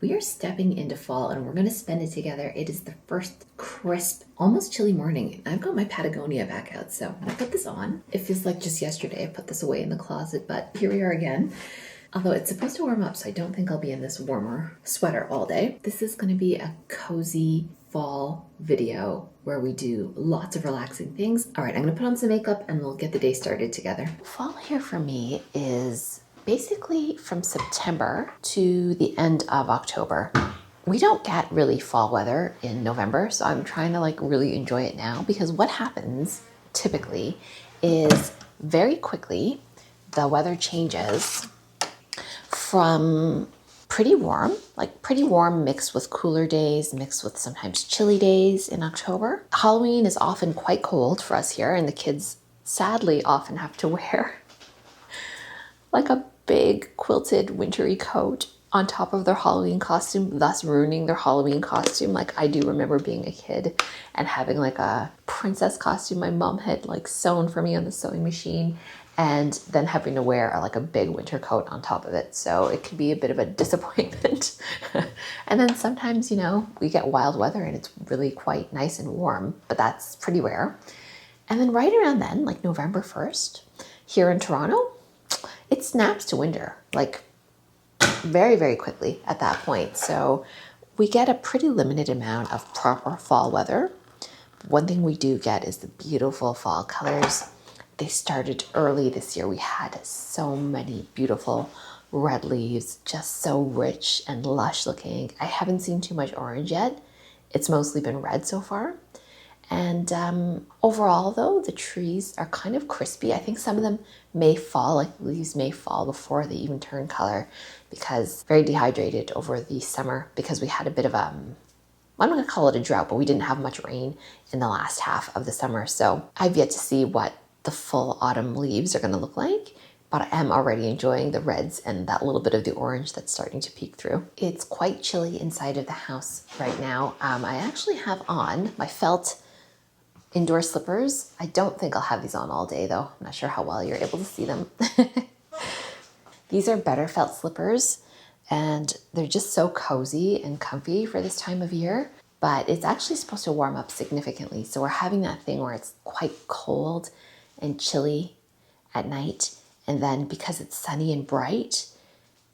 We are stepping into fall and we're going to spend it together. It is the first crisp, almost chilly morning. I've got my Patagonia back out, so I'm going to put this on. It feels like just yesterday I put this away in the closet, but here we are again. Although it's supposed to warm up, so I don't think I'll be in this warmer sweater all day. This is going to be a cozy fall video where we do lots of relaxing things. All right, I'm going to put on some makeup and we'll get the day started together. Fall here for me is basically from September to the end of October. We don't get really fall weather in November, so I'm trying to really enjoy it now, because what happens typically is very quickly the weather changes from pretty warm mixed with cooler days, mixed with sometimes chilly days in October. Halloween is often quite cold for us here, and the kids sadly often have to wear like a big quilted wintry coat on top of their Halloween costume, thus ruining their Halloween costume. I do remember being a kid and having a princess costume my mom had sewn for me on the sewing machine, and then having to wear a big winter coat on top of it. So it can be a bit of a disappointment. And then sometimes, we get wild weather and it's really quite nice and warm, but that's pretty rare. And then right around then, November 1st, here in Toronto, it snaps to winter, very, very quickly at that point. So we get a pretty limited amount of proper fall weather. One thing we do get is the beautiful fall colors. They started early this year. We had so many beautiful red leaves, just so rich and lush looking. I haven't seen too much orange yet. It's mostly been red so far. And overall, though, the trees are kind of crispy. I think some of them may fall, leaves may fall before they even turn color, because very dehydrated over the summer, because we had a bit of I'm not going to call it a drought, but we didn't have much rain in the last half of the summer. So I've yet to see what the full autumn leaves are going to look like, but I am already enjoying the reds and that little bit of the orange that's starting to peek through. It's quite chilly inside of the house right now. I actually have on my felt indoor slippers. I don't think I'll have these on all day though. I'm not sure how well you're able to see them. These are better felt slippers, and they're just so cozy and comfy for this time of year, but it's actually supposed to warm up significantly. So we're having that thing where it's quite cold and chilly at night, and then because it's sunny and bright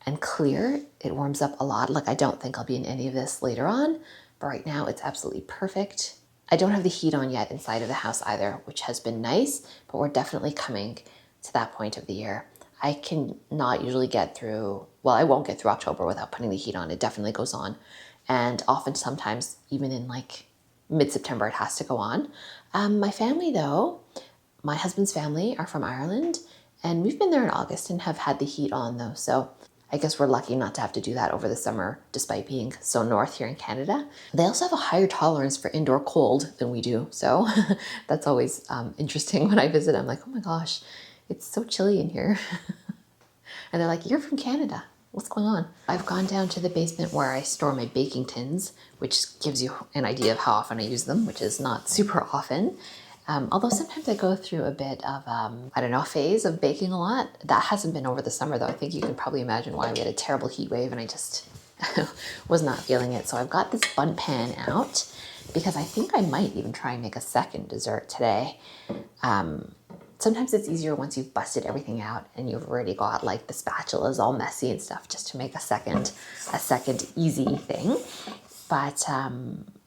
and clear, it warms up a lot. I don't think I'll be in any of this later on, but right now it's absolutely perfect. I don't have the heat on yet inside of the house either, which has been nice, but we're definitely coming to that point of the year. I can not usually get through, well, I won't get through October without putting the heat on. It definitely goes on. And often, sometimes, even in mid-September, it has to go on. My family though, my husband's family are from Ireland, and we've been there in August and have had the heat on though. So I guess we're lucky not to have to do that over the summer, despite being so north here in Canada. They also have a higher tolerance for indoor cold than we do. So that's always interesting when I visit. I'm like, oh my gosh, it's so chilly in here. And they're like, you're from Canada. What's going on? I've gone down to the basement where I store my baking tins, which gives you an idea of how often I use them, which is not super often. Although sometimes I go through a bit of, a phase of baking a lot. That hasn't been over the summer though. I think you can probably imagine why. We had a terrible heat wave and I just was not feeling it. So I've got this bun pan out because I think I might even try and make a second dessert today. Sometimes it's easier once you've busted everything out and you've already got the spatulas all messy and stuff, just to make a second easy thing. But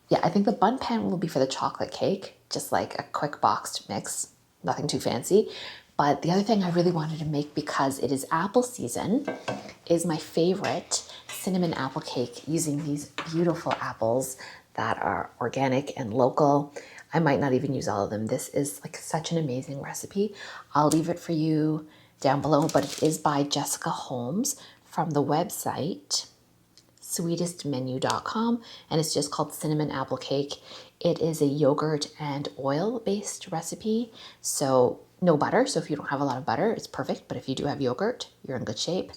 yeah, I think the bun pan will be for the chocolate cake, just a quick boxed mix, nothing too fancy. But the other thing I really wanted to make, because it is apple season, is my favorite cinnamon apple cake using these beautiful apples that are organic and local. I might not even use all of them. This is such an amazing recipe. I'll leave it for you down below, but it is by Jessica Holmes from the website sweetestmenu.com, and it's just called cinnamon apple cake. It is a yogurt and oil based recipe, so no butter. So if you don't have a lot of butter, it's perfect. But if you do have yogurt, you're in good shape.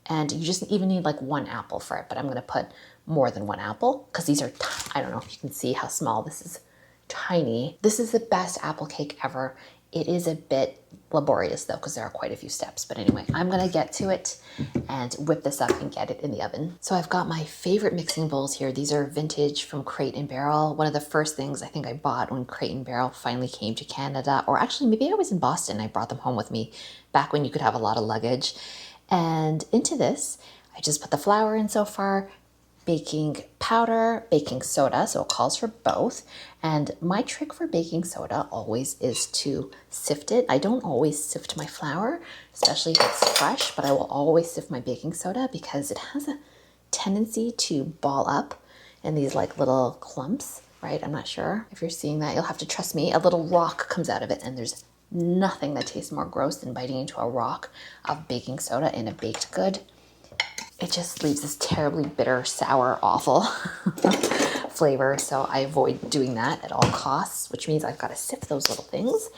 And you just even need one apple for it, but I'm going to put more than one apple because these are, I don't know if you can see how small this is. Tiny. This is the best apple cake ever. It is a bit laborious though, because there are quite a few steps. But anyway, I'm gonna get to it and whip this up and get it in the oven. So I've got my favorite mixing bowls here. These are vintage from Crate and Barrel. One of the first things I think I bought when Crate and Barrel finally came to Canada, or actually maybe I was in Boston. I brought them home with me back when you could have a lot of luggage. And into this, I just put the flour in so far, baking powder, baking soda, so it calls for both. And my trick for baking soda always is to sift it. I don't always sift my flour, especially if it's fresh, but I will always sift my baking soda because it has a tendency to ball up in these like little clumps, right? I'm not sure if you're seeing that. You'll have to trust me. A little rock comes out of it, and there's nothing that tastes more gross than biting into a rock of baking soda in a baked good. It just leaves this terribly bitter, sour, awful flavor. So I avoid doing that at all costs, which means I've got to sift those little things.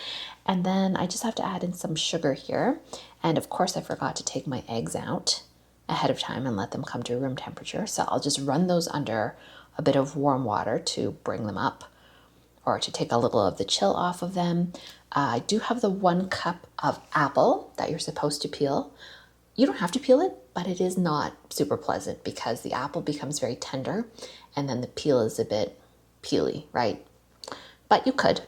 And then I just have to add in some sugar here. And of course, I forgot to take my eggs out ahead of time and let them come to room temperature. So I'll just run those under a bit of warm water to bring them up, or to take a little of the chill off of them. I do have the 1 cup of apple that you're supposed to peel. You don't have to peel it, but it is not super pleasant because the apple becomes very tender and then the peel is a bit peely, right? But you could.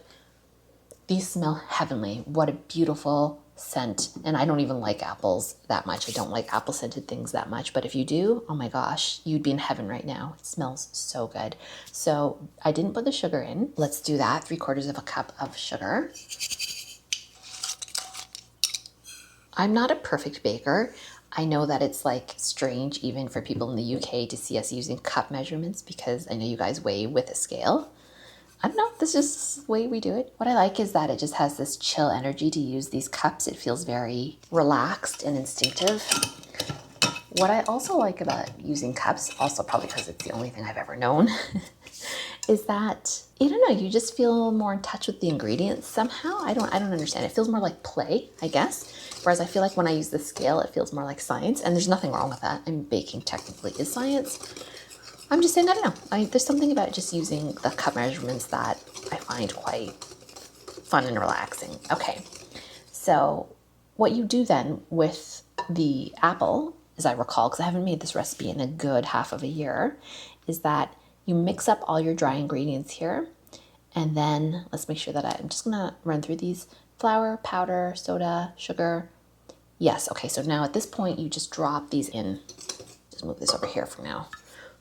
These smell heavenly. What a beautiful scent. And I don't even like apples that much. I don't like apple scented things that much. But if you do, oh my gosh, you'd be in heaven right now. It smells so good. So I didn't put the sugar in. Let's do that. 3/4 cup of sugar. I'm not a perfect baker. I know that it's like strange even for people in the UK to see us using cup measurements because I know you guys weigh with a scale. I don't know, this is just the way we do it. What I like is that it just has this chill energy to use these cups. It feels very relaxed and instinctive. What I also like about using cups, also probably because it's the only thing I've ever known, is that, I don't know, you just feel more in touch with the ingredients somehow. I don't understand. It feels more like play, I guess. Whereas I feel like when I use the scale, it feels more like science, and there's nothing wrong with that. I mean, baking technically is science. I'm just saying, I don't know. There's something about just using the cup measurements that I find quite fun and relaxing. Okay, so what you do then with the apple, as I recall, because I haven't made this recipe in a good half of a year, is that you mix up all your dry ingredients here. And then let's make sure that I'm just gonna run through these: flour, powder, soda, sugar. Yes, okay, so now at this point you just drop these in. Just move this over here for now.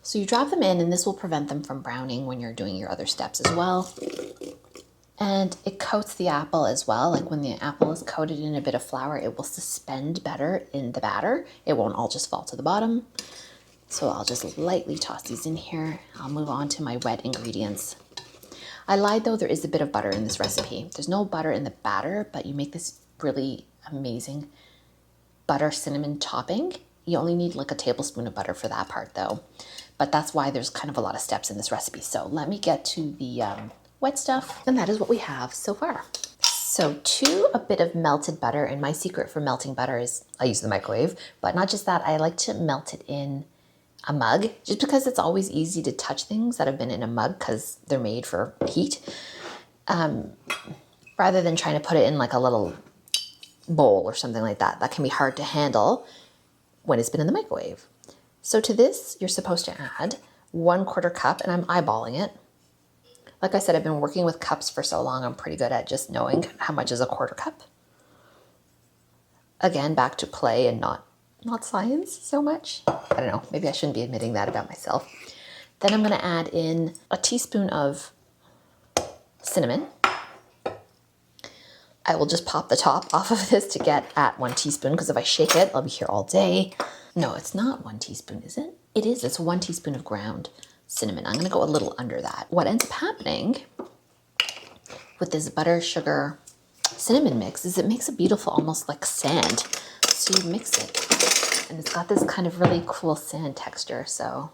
So you drop them in, and this will prevent them from browning when you're doing your other steps as well. And it coats the apple as well. Like when the apple is coated in a bit of flour, it will suspend better in the batter. It won't all just fall to the bottom. So I'll just lightly toss these in here. I'll move on to my wet ingredients. I lied though, there is a bit of butter in this recipe. There's no butter in the batter, but you make this really amazing butter cinnamon topping. You only need like a tablespoon of butter for that part though. But that's why there's kind of a lot of steps in this recipe. So let me get to the wet stuff. And that is what we have so far. So to a bit of melted butter, and my secret for melting butter is I use the microwave, but not just that, I like to melt it in a mug, just because it's always easy to touch things that have been in a mug because they're made for heat, rather than trying to put it in like a little bowl or something like that. That can be hard to handle when it's been in the microwave. So to this, you're supposed to add 1/4 cup, and I'm eyeballing it. Like I said, I've been working with cups for so long, I'm pretty good at just knowing how much is a 1/4 cup. Again, back to play and not science so much. I don't know, maybe I shouldn't be admitting that about myself. Then I'm gonna add in a teaspoon of cinnamon. I will just pop the top off of this to get at 1 teaspoon, because if I shake it, I'll be here all day. No, it's not 1 teaspoon, is it? It is, it's 1 teaspoon of ground cinnamon. I'm gonna go a little under that. What ends up happening with this butter, sugar, cinnamon mix is it makes a beautiful, almost like sand. So you mix it, and it's got this kind of really cool sand texture. So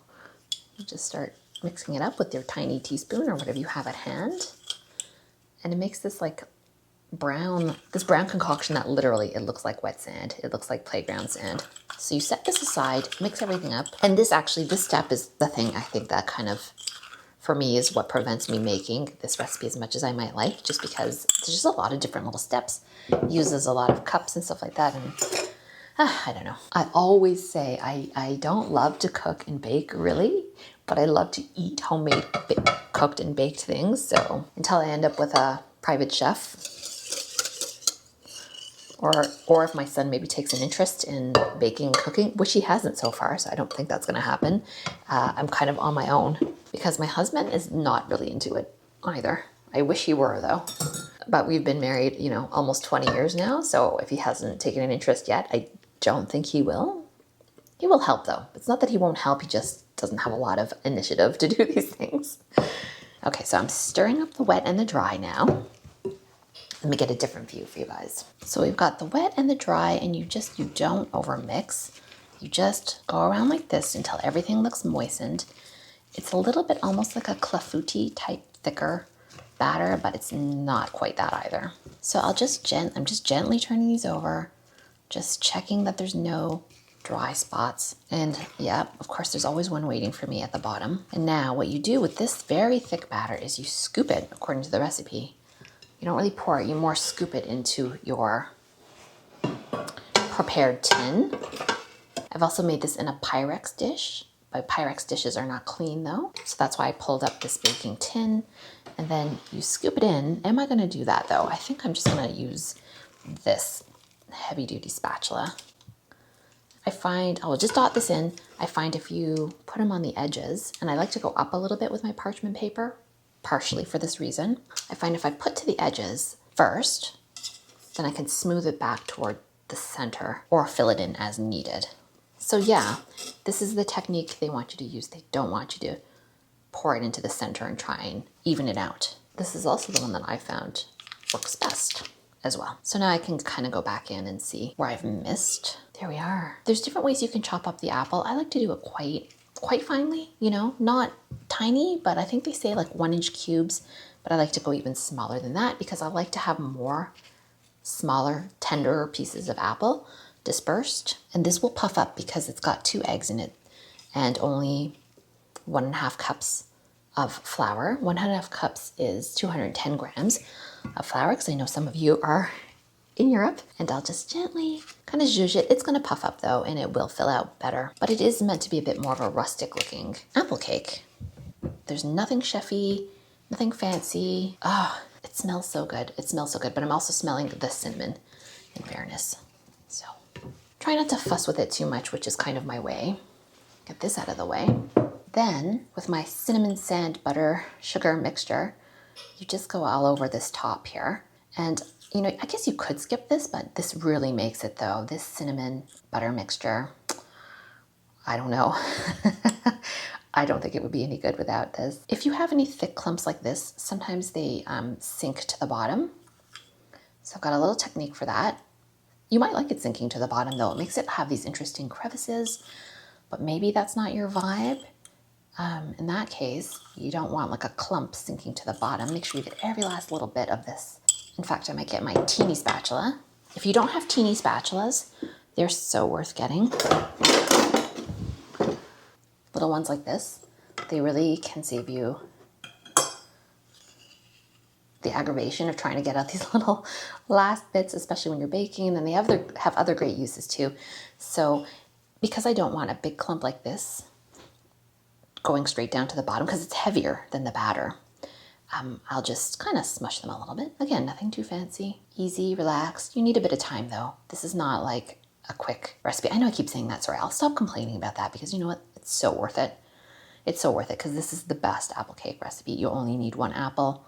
you just start mixing it up with your tiny teaspoon or whatever you have at hand. And it makes this like brown concoction that literally, it looks like wet sand. It looks like playground sand. So you set this aside, mix everything up. And this step is the thing I think that kind of for me is what prevents me making this recipe as much as I might like, just because there's just a lot of different little steps. It uses a lot of cups and stuff like that, and I don't know. I always say I don't love to cook and bake really, but I love to eat homemade cooked and baked things. So until I end up with a private chef, or if my son maybe takes an interest in baking and cooking, which he hasn't so far, so I don't think that's going to happen, I'm kind of on my own because my husband is not really into it either. I wish he were though. But we've been married, almost 20 years now, so if he hasn't taken an interest yet, I don't think he will. He will help though. It's not that he won't help, he just doesn't have a lot of initiative to do these things. Okay, so I'm stirring up the wet and the dry now. Let me get a different view for you guys. So we've got the wet and the dry, and you don't over mix. You just go around like this until everything looks moistened. It's a little bit almost like a clafouti type thicker batter, but it's not quite that either. So I'm just gently turning these over, just checking that there's no dry spots. And yeah, of course, there's always one waiting for me at the bottom. And now what you do with this very thick batter is you scoop it according to the recipe. You don't really pour it, you more scoop it into your prepared tin. I've also made this in a Pyrex dish. My Pyrex dishes are not clean though, so that's why I pulled up this baking tin. And then you scoop it in. Am I gonna do that though? I think I'm just gonna use this heavy duty spatula. I'll just dot this in. I find if you put them on the edges, and I like to go up a little bit with my parchment paper, partially for this reason. I find if I put to the edges first, then I can smooth it back toward the center or fill it in as needed. So yeah, this is the technique they want you to use. They don't want you to pour it into the center and try and even it out. This is also the one that I found works best as well. So now I can kind of go back in and see where I've missed. There we are. There's different ways you can chop up the apple. I like to do it quite finely, not tiny, but I think they say like 1-inch cubes, but I like to go even smaller than that because I like to have more smaller, tender pieces of apple dispersed. And this will puff up because it's got 2 eggs in it and only 1.5 cups of flour. 1.5 cups is 210 grams of flour, because I know some of you are in Europe. And I'll just gently kind of zhuzh it. It's going to puff up though, and it will fill out better. But it is meant to be a bit more of a rustic looking apple cake. There's nothing chefy, nothing fancy. It smells so good. It smells so good, but I'm also smelling the cinnamon, in fairness. So try not to fuss with it too much, which is kind of my way. Get this out of the way. Then with my cinnamon sand butter sugar mixture, you just go all over this top here. And I guess you could skip this, but this really makes it though. This cinnamon butter mixture, I don't know. I don't think it would be any good without this. If you have any thick clumps like this, sometimes they sink to the bottom. So I've got a little technique for that. You might like it sinking to the bottom though. It makes it have these interesting crevices, but maybe that's not your vibe. In that case, you don't want like a clump sinking to the bottom. Make sure you get every last little bit of this. In fact, I might get my teeny spatula. If you don't have teeny spatulas, they're so worth getting. Little ones like this, they really can save you the aggravation of trying to get out these little last bits, especially when you're baking. And then they have other great uses too. So because I don't want a big clump like this going straight down to the bottom, because it's heavier than the batter, I'll just kind of smush them a little bit. Again, nothing too fancy, easy, relaxed. You need a bit of time though. This is not like a quick recipe. I know I keep saying that, sorry. I'll stop complaining about that because you know what? It's so worth it. It's so worth it because this is the best apple cake recipe. You only need 1 apple.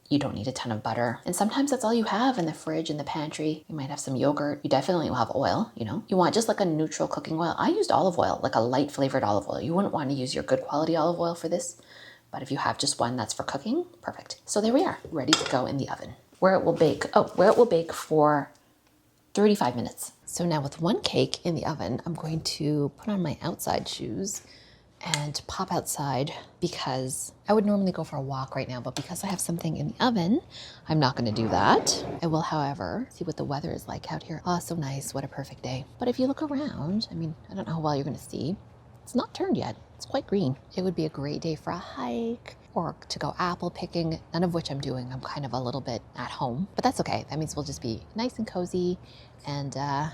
You don't need a ton of butter. And sometimes that's all you have in the fridge, in the pantry. You might have some yogurt. You definitely will have oil, You want just like a neutral cooking oil. I used olive oil, like a light flavored olive oil. You wouldn't want to use your good quality olive oil for this, but if you have just one that's for cooking, perfect. So there we are, ready to go in the oven, where it will bake for 35 minutes. So now with 1 cake in the oven, I'm going to put on my outside shoes and pop outside because I would normally go for a walk right now, but because I have something in the oven, I'm not going to do that. I will, however, see what the weather is like out here. Oh, so nice. What a perfect day. But if you look around, I don't know how well you're going to see. It's not turned yet. It's quite green. It would be a great day for a hike or to go apple picking, none of which I'm doing. I'm kind of a little bit at home, but that's okay. That means we'll just be nice and cozy. And I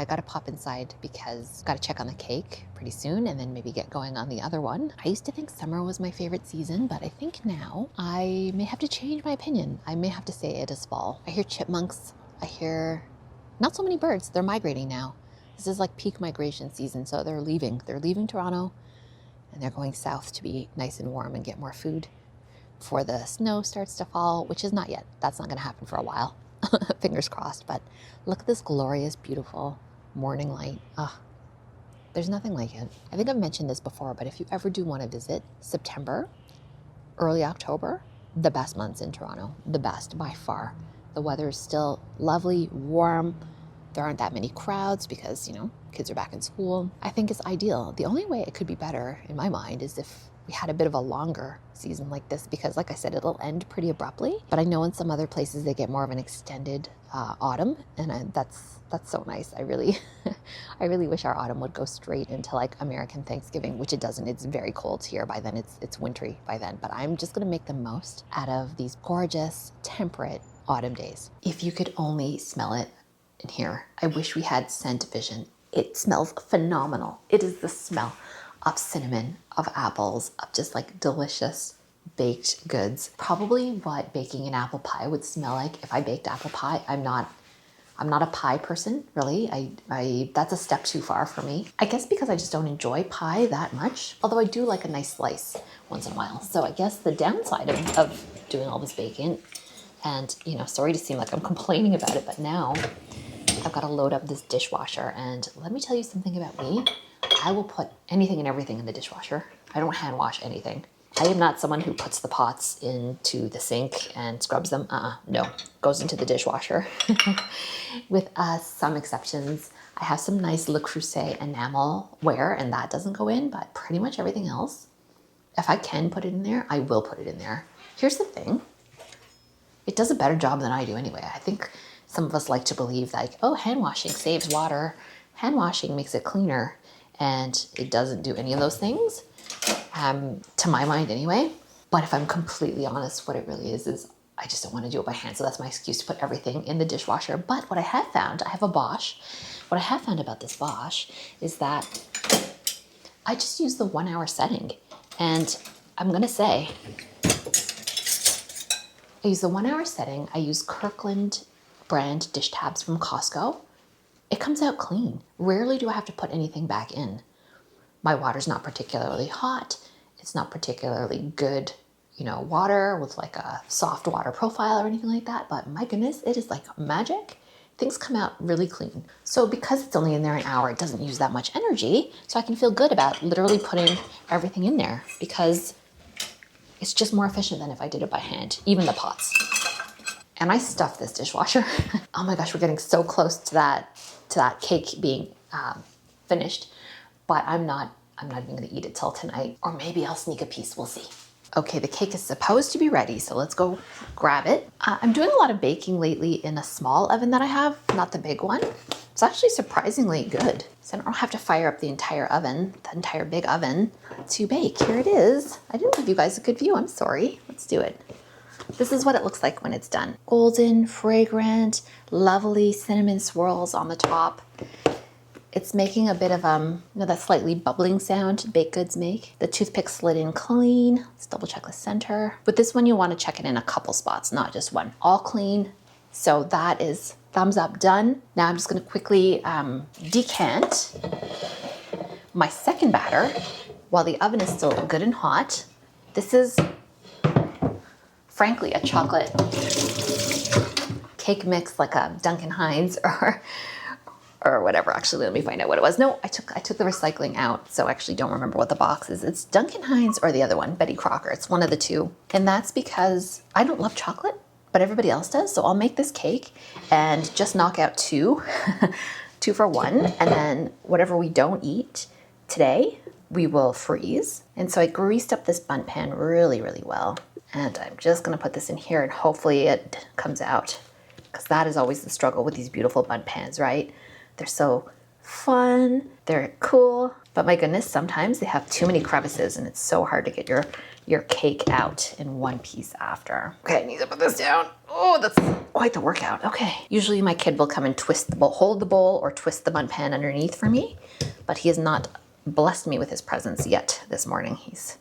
gotta pop inside because gotta check on the cake pretty soon and then maybe get going on the other one. I used to think summer was my favorite season, but I think now I may have to change my opinion. I may have to say it is fall. I hear chipmunks. I hear not so many birds. They're migrating now. This is like peak migration season, so they're leaving. They're leaving Toronto and they're going south to be nice and warm and get more food before the snow starts to fall, which is not yet. That's not gonna happen for a while. Fingers crossed, but look at this glorious, beautiful morning light. There's nothing like it. I think I've mentioned this before, but if you ever do want to visit, September, early October, the best months in Toronto, the best by far. The weather is still lovely, warm. There aren't that many crowds because, kids are back in school. I think it's ideal. The only way it could be better in my mind is if we had a bit of a longer season like this, because like I said, it'll end pretty abruptly. But I know in some other places they get more of an extended autumn, and that's so nice. I really, I really wish our autumn would go straight into like American Thanksgiving, which it doesn't. It's very cold here by then. It's wintry by then. But I'm just gonna make the most out of these gorgeous, temperate autumn days. If you could only smell it in here, I wish we had scent vision. It smells phenomenal. It is the smell of cinnamon, of apples, of just like delicious baked goods. Probably what baking an apple pie would smell like if I baked apple pie. I'm not a pie person, really. I that's a step too far for me. I guess because I just don't enjoy pie that much, although I do like a nice slice once in a while. So I guess the downside of doing all this baking, and sorry to seem like I'm complaining about it, but now I've got to load up this dishwasher, and let me tell you something about me. I will put anything and everything in the dishwasher. I don't hand wash anything. I am not someone who puts the pots into the sink and scrubs them. No, goes into the dishwasher. With some exceptions. I have some nice Le Creuset enamel ware, and that doesn't go in, but pretty much everything else, if I can put it in there, I will put it in there. Here's the thing. It does a better job than I do anyway. I think some of us like to believe like, oh, hand washing saves water. Hand washing makes it cleaner. And it doesn't do any of those things, to my mind anyway. But if I'm completely honest, what it really is I just don't want to do it by hand. So that's my excuse to put everything in the dishwasher. But what I have found, I have a Bosch. What I have found about this Bosch is that I just use the 1 hour setting. And I'm going to say, I use the 1 hour setting. I use Kirkland brand dish tabs from Costco. It comes out clean. Rarely do I have to put anything back in. My water's not particularly hot. It's not particularly good, water with like a soft water profile or anything like that. But my goodness, it is like magic. Things come out really clean. So because it's only in there an hour, it doesn't use that much energy. So I can feel good about literally putting everything in there because it's just more efficient than if I did it by hand, even the pots. And I stuffed this dishwasher. Oh my gosh, we're getting so close to that cake being finished, but I'm not even gonna eat it till tonight, or maybe I'll sneak a piece, we'll see. Okay, the cake is supposed to be ready, so let's go grab it. I'm doing a lot of baking lately in a small oven that I have, not the big one. It's actually surprisingly good, so I don't have to fire up the entire oven, the entire big oven to bake. Here it is. I didn't give you guys a good view, I'm sorry. Let's do it. This is what it looks like when it's done. Golden, fragrant, lovely cinnamon swirls on the top. It's making a bit of that slightly bubbling sound baked goods make. The toothpick slid in clean. Let's double check the center. With this one, you want to check it in a couple spots, not just one. All clean. So that is thumbs up, done. Now I'm just going to quickly decant my second batter while the oven is still good and hot. This is frankly a chocolate cake mix, like a Duncan Hines or whatever. Actually, let me find out what it was. No, I took the recycling out, so I actually don't remember what the box is. It's Duncan Hines or the other one, Betty Crocker. It's one of the two. And that's because I don't love chocolate, but everybody else does. So I'll make this cake and just knock out two for one. And then whatever we don't eat today, we will freeze. And so I greased up this bundt pan really, really well. And I'm just gonna put this in here and hopefully it comes out, because that is always the struggle with these beautiful bundt pans, right? They're so fun, they're cool, But my goodness, sometimes they have too many crevices and it's so hard to get your cake out in one piece after. Okay, I need to put this down. Oh, that's quite the workout. Okay. Usually my kid will come and twist the bowl, hold the bowl or twist the bun pan underneath for me, but he has not blessed me with his presence yet this morning. He's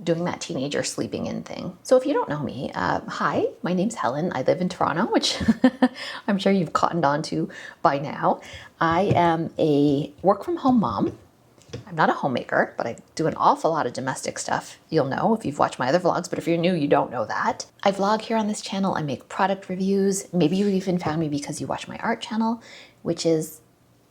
doing that teenager sleeping in thing. So if you don't know me, hi, my name's Helen. I live in Toronto, which I'm sure you've cottoned on to by now. I am a work from home mom. I'm not a homemaker, but I do an awful lot of domestic stuff. You'll know if you've watched my other vlogs, but if you're new, you don't know that. I vlog here on this channel. I make product reviews. Maybe you even found me because you watch my art channel, which is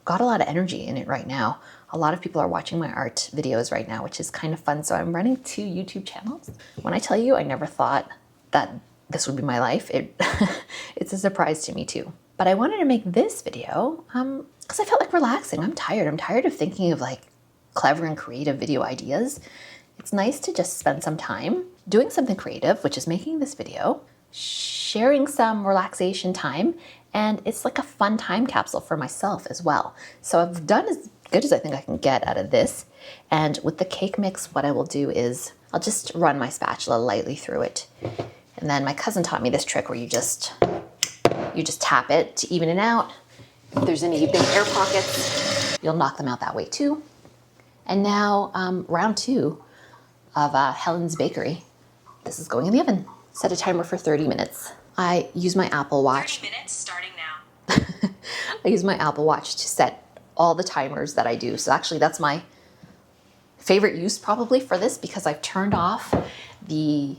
got a lot of energy in it right now. A lot of people are watching my art videos right now, which is kind of fun. So I'm running 2 YouTube channels. When I tell you, I never thought that this would be my life. It's a surprise to me too. But I wanted to make this video because I felt like relaxing. I'm tired. I'm tired of thinking of like clever and creative video ideas. It's nice to just spend some time doing something creative, which is making this video, sharing some relaxation time, and it's like a fun time capsule for myself as well. So I've done as good as I think I can get out of this. And with the cake mix, what I will do is I'll just run my spatula lightly through it. And then my cousin taught me this trick where you just tap it to even it out. If there's any big air pockets, you'll knock them out that way too. And now round 2 of Helen's Bakery. This is going in the oven. Set a timer for 30 minutes. I use my Apple Watch. 30 minutes starting now. I use my Apple Watch to set all the timers that I do. So actually that's my favorite use probably for this because I've turned off the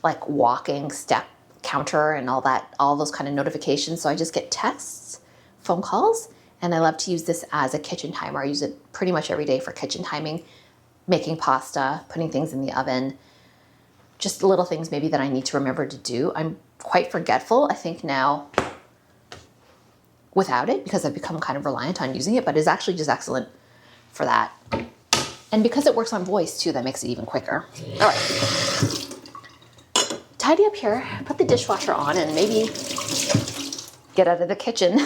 like walking step counter and all those kind of notifications. So I just get texts, phone calls, and I love to use this as a kitchen timer. I use it pretty much every day for kitchen timing, making pasta, putting things in the oven, just little things maybe that I need to remember to do. I'm quite forgetful, I think now, without it because I've become kind of reliant on using it, but it's actually just excellent for that. And because it works on voice too, that makes it even quicker. All right. Tidy up here, put the dishwasher on, and maybe get out of the kitchen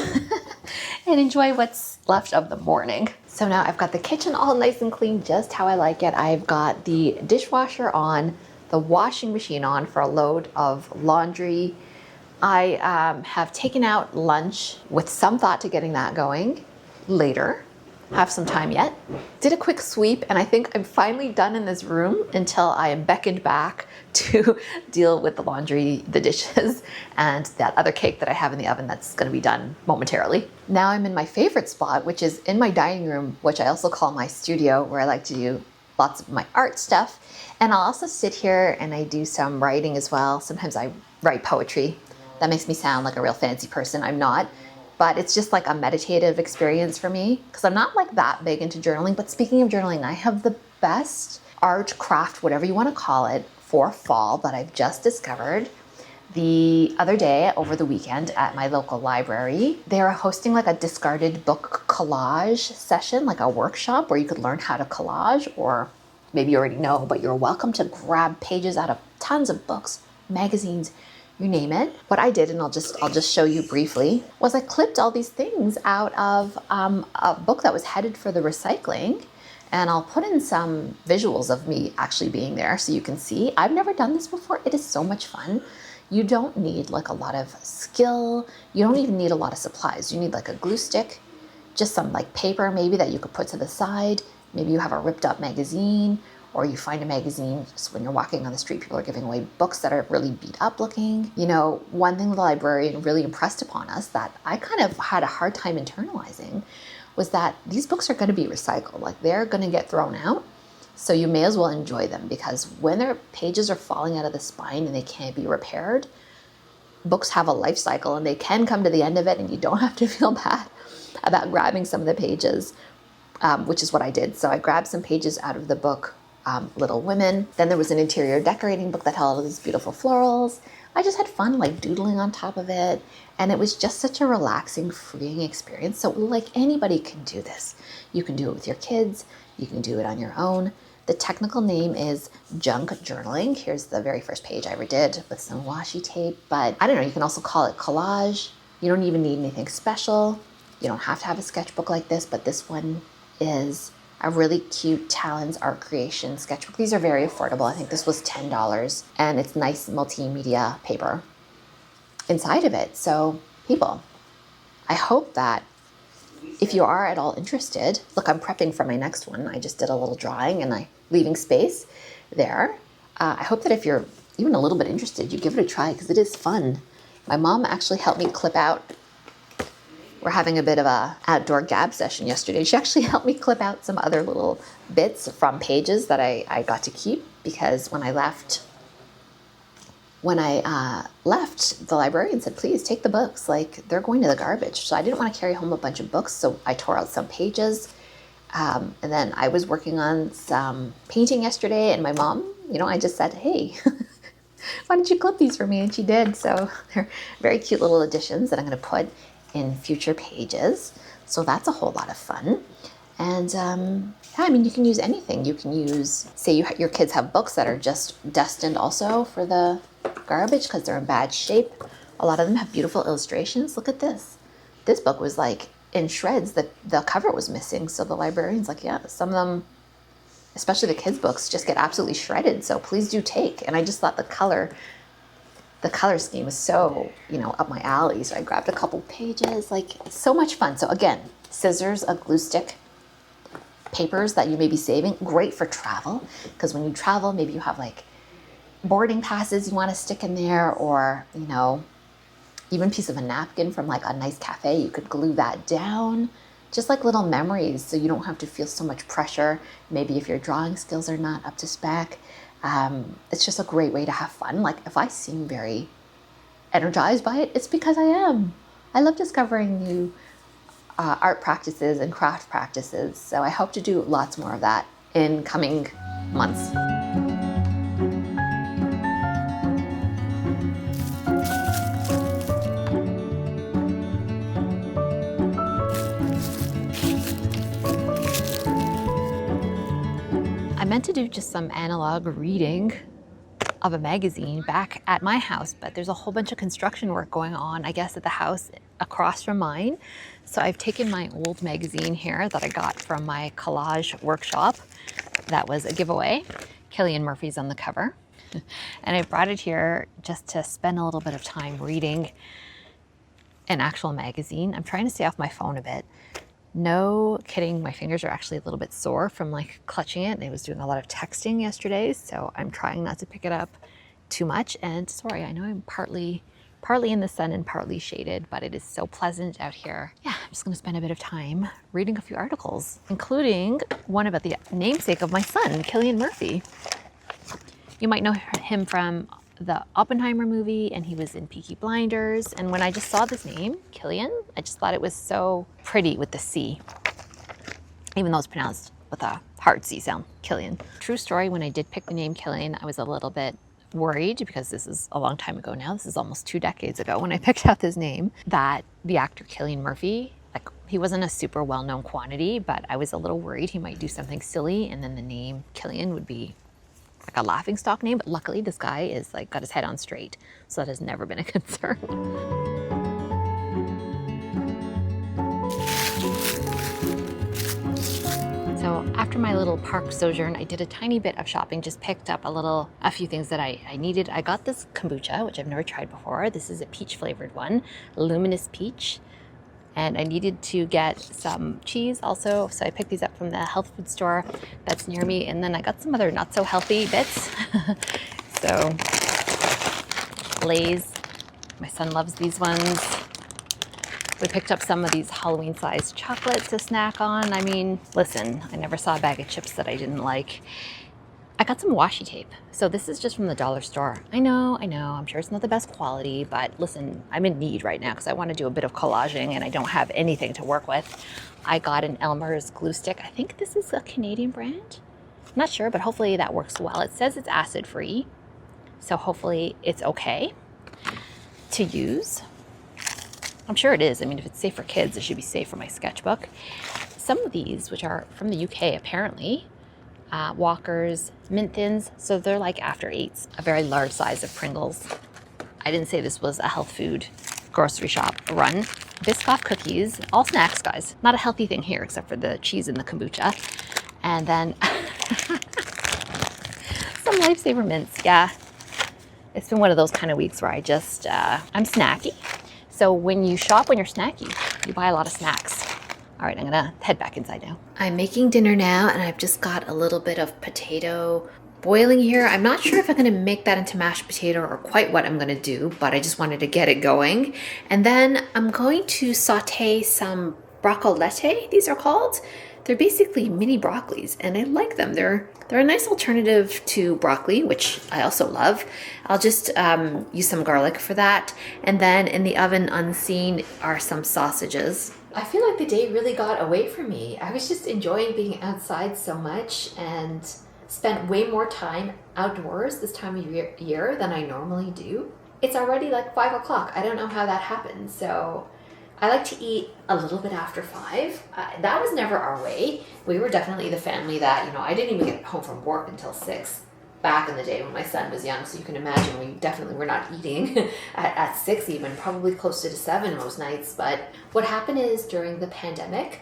and enjoy what's left of the morning. So now I've got the kitchen all nice and clean, just how I like it. I've got the dishwasher on, the washing machine on for a load of laundry. I have taken out lunch with some thought to getting that going later. Have some time yet. Did a quick sweep, and I think I'm finally done in this room until I am beckoned back to deal with the laundry, the dishes, and that other cake that I have in the oven that's gonna be done momentarily. Now I'm in my favorite spot, which is in my dining room, which I also call my studio, where I like to do lots of my art stuff. And I'll also sit here and I do some writing as well. Sometimes I write poetry. That makes me sound like a real fancy person. I'm not. But it's just like a meditative experience for me because I'm not like that big into journaling. But speaking of journaling, I have the best art, craft, whatever you want to call it, for fall that I've just discovered. The other day, over the weekend at my local library, they are hosting like a discarded book collage session, like a workshop where you could learn how to collage, or maybe you already know, but you're welcome to grab pages out of tons of books, magazines, you name it. What I did, and I'll just show you briefly, was I clipped all these things out of a book that was headed for the recycling, and I'll put in some visuals of me actually being there so you can see. I've never done this before. It is so much fun. You don't need like a lot of skill. You don't even need a lot of supplies. You need like a glue stick, just some like paper maybe that you could put to the side. Maybe you have a ripped up magazine, or you find a magazine just when you're walking on the street, people are giving away books that are really beat up looking. You know, one thing the librarian really impressed upon us that I kind of had a hard time internalizing was that these books are going to be recycled. Like they're going to get thrown out. So you may as well enjoy them, because when their pages are falling out of the spine and they can't be repaired, books have a life cycle and they can come to the end of it, and you don't have to feel bad about grabbing some of the pages, which is what I did. So I grabbed some pages out of the book, Little Women. Then there was an interior decorating book that had all these beautiful florals. I just had fun like doodling on top of it. And it was just such a relaxing, freeing experience. So like anybody can do this. You can do it with your kids. You can do it on your own. The technical name is junk journaling. Here's the very first page I ever did with some washi tape. But I don't know, you can also call it collage. You don't even need anything special. You don't have to have a sketchbook like this, but this one is a really cute Talon's Art Creation sketchbook. These are very affordable. I think this was $10, and it's nice multimedia paper inside of it. So people, I hope that if you are at all interested, look, I'm prepping for my next one. I just did a little drawing and leaving space there. I hope that if you're even a little bit interested, you give it a try because it is fun. My mom actually helped me clip out. We're having a bit of a outdoor gab session yesterday. She actually helped me clip out some other little bits from pages that I got to keep, because when I left, the librarian said, please take the books, like they're going to the garbage. So I didn't want to carry home a bunch of books, so I tore out some pages. And then I was working on some painting yesterday, and my mom, I just said, hey, why don't you clip these for me? And she did. So they're very cute little additions that I'm going to put in future pages. So that's a whole lot of fun. And you can use anything. You can use, say your kids have books that are just destined also for the garbage because they're in bad shape. A lot of them have beautiful illustrations. Look at this. This book was like in shreds. The cover was missing. So the librarian's like, yeah, some of them, especially the kids' books, just get absolutely shredded. So please do take. And I just thought the color scheme was so, up my alley. So I grabbed a couple pages, like so much fun. So again, scissors, a glue stick, papers that you may be saving, great for travel. Because when you travel, maybe you have like boarding passes you want to stick in there, or, even a piece of a napkin from like a nice cafe, you could glue that down. Just like little memories, so you don't have to feel so much pressure. Maybe if your drawing skills are not up to spec. It's just a great way to have fun. Like if I seem very energized by it, it's because I am. I love discovering new art practices and craft practices. So I hope to do lots more of that in coming months. I meant to do just some analog reading of a magazine back at my house, but there's a whole bunch of construction work going on, I guess, at the house across from mine. So I've taken my old magazine here that I got from my collage workshop. That was a giveaway. Cillian Murphy's on the cover. And I brought it here just to spend a little bit of time reading an actual magazine. I'm trying to stay off my phone a bit. No kidding, my fingers are actually a little bit sore from like clutching it. I was doing a lot of texting yesterday, so I'm trying not to pick it up too much. And sorry, I know I'm partly in the sun and partly shaded, but it is so pleasant out here. Yeah, I'm just gonna spend a bit of time reading a few articles, including one about the namesake of my son, Cillian Murphy. You might know him from the Oppenheimer movie, and he was in Peaky Blinders. And when I just saw this name, Cillian, I just thought it was so pretty with the C, even though it's pronounced with a hard C sound, Cillian. True story, when I did pick the name Cillian, I was a little bit worried, because this is a long time ago now. This is almost 2 decades ago when I picked out this name, that the actor Cillian Murphy, like, he wasn't a super well-known quantity, but I was a little worried he might do something silly and then the name Cillian would be like a laughingstock name. But luckily this guy is like got his head on straight, so that has never been a concern. So after my little park sojourn, I did a tiny bit of shopping, just picked up a few things that I needed. I got this kombucha, which I've never tried before. This is a peach flavored one, luminous peach. And I needed to get some cheese also, so I picked these up from the health food store that's near me. And then I got some other not so healthy bits. So Lay's, my son loves these ones. We picked up some of these Halloween-sized chocolates to snack on. I mean, listen, I never saw a bag of chips that I didn't like. I got some washi tape. So this is just from the dollar store. I know, I'm sure it's not the best quality, but listen, I'm in need right now because I want to do a bit of collaging and I don't have anything to work with. I got an Elmer's glue stick. I think this is a Canadian brand. I'm not sure, but hopefully that works well. It says it's acid-free, so hopefully it's okay to use. I'm sure it is. I mean, if it's safe for kids, it should be safe for my sketchbook. Some of these, which are from the UK apparently, Walkers, Mint Thins, so they're like after eights, a very large size of Pringles. I didn't say this was a health food grocery shop run. Biscoff cookies, all snacks, guys. Not a healthy thing here except for the cheese and the kombucha. And then some Lifesaver mints. Yeah, it's been one of those kind of weeks where I just, I'm snacky. So when you shop, when you're snacky, you buy a lot of snacks. All right, I'm gonna head back inside now. I'm making dinner now, and I've just got a little bit of potato boiling here. I'm not sure if I'm gonna make that into mashed potato or quite what I'm gonna do, but I just wanted to get it going. And then I'm going to saute some broccolette, these are called. They're basically mini broccolis, and I like them. They're a nice alternative to broccoli, which I also love. I'll just use some garlic for that. And then in the oven unseen are some sausages. I feel like the day really got away from me. I was just enjoying being outside so much and spent way more time outdoors this time of year than I normally do. It's already like 5 o'clock. I don't know how that happened. So I like to eat a little bit after 5. That was never our way. We were definitely the family that, you know, I didn't even get home from work until 6 back in the day when my son was young. So you can imagine we definitely were not eating at 6 even, probably closer to 7 most nights. But what happened is during the pandemic,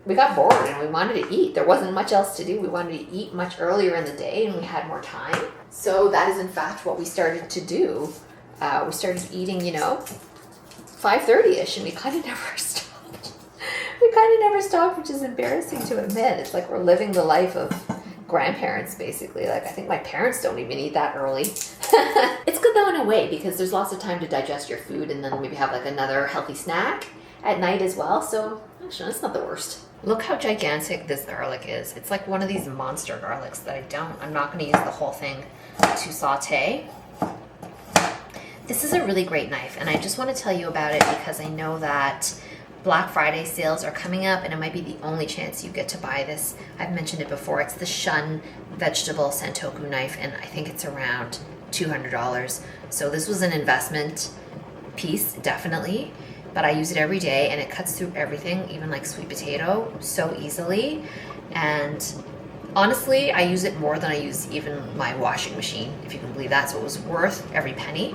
we got bored and we wanted to eat. There wasn't much else to do. We wanted to eat much earlier in the day and we had more time. So that is in fact what we started to do. We started eating, you know, 5:30ish, and we kind of never stopped. Which is embarrassing to admit. It's like we're living the life of grandparents, basically. Like, I think my parents don't even eat that early. It's good though in a way, because there's lots of time to digest your food and then maybe have like another healthy snack at night as well. So actually, it's not the worst. Look how gigantic this garlic is. It's like one of these monster garlics that I'm not going to use the whole thing to saute. This is a really great knife, and I just want to tell you about it because I know that Black Friday sales are coming up, and it might be the only chance you get to buy this. I've mentioned it before. It's the Shun Vegetable Santoku knife, and I think it's around $200. So this was an investment piece, definitely, but I use it every day, and it cuts through everything, even like sweet potato, so easily. And honestly, I use it more than I use even my washing machine, if you can believe that. So it was worth every penny.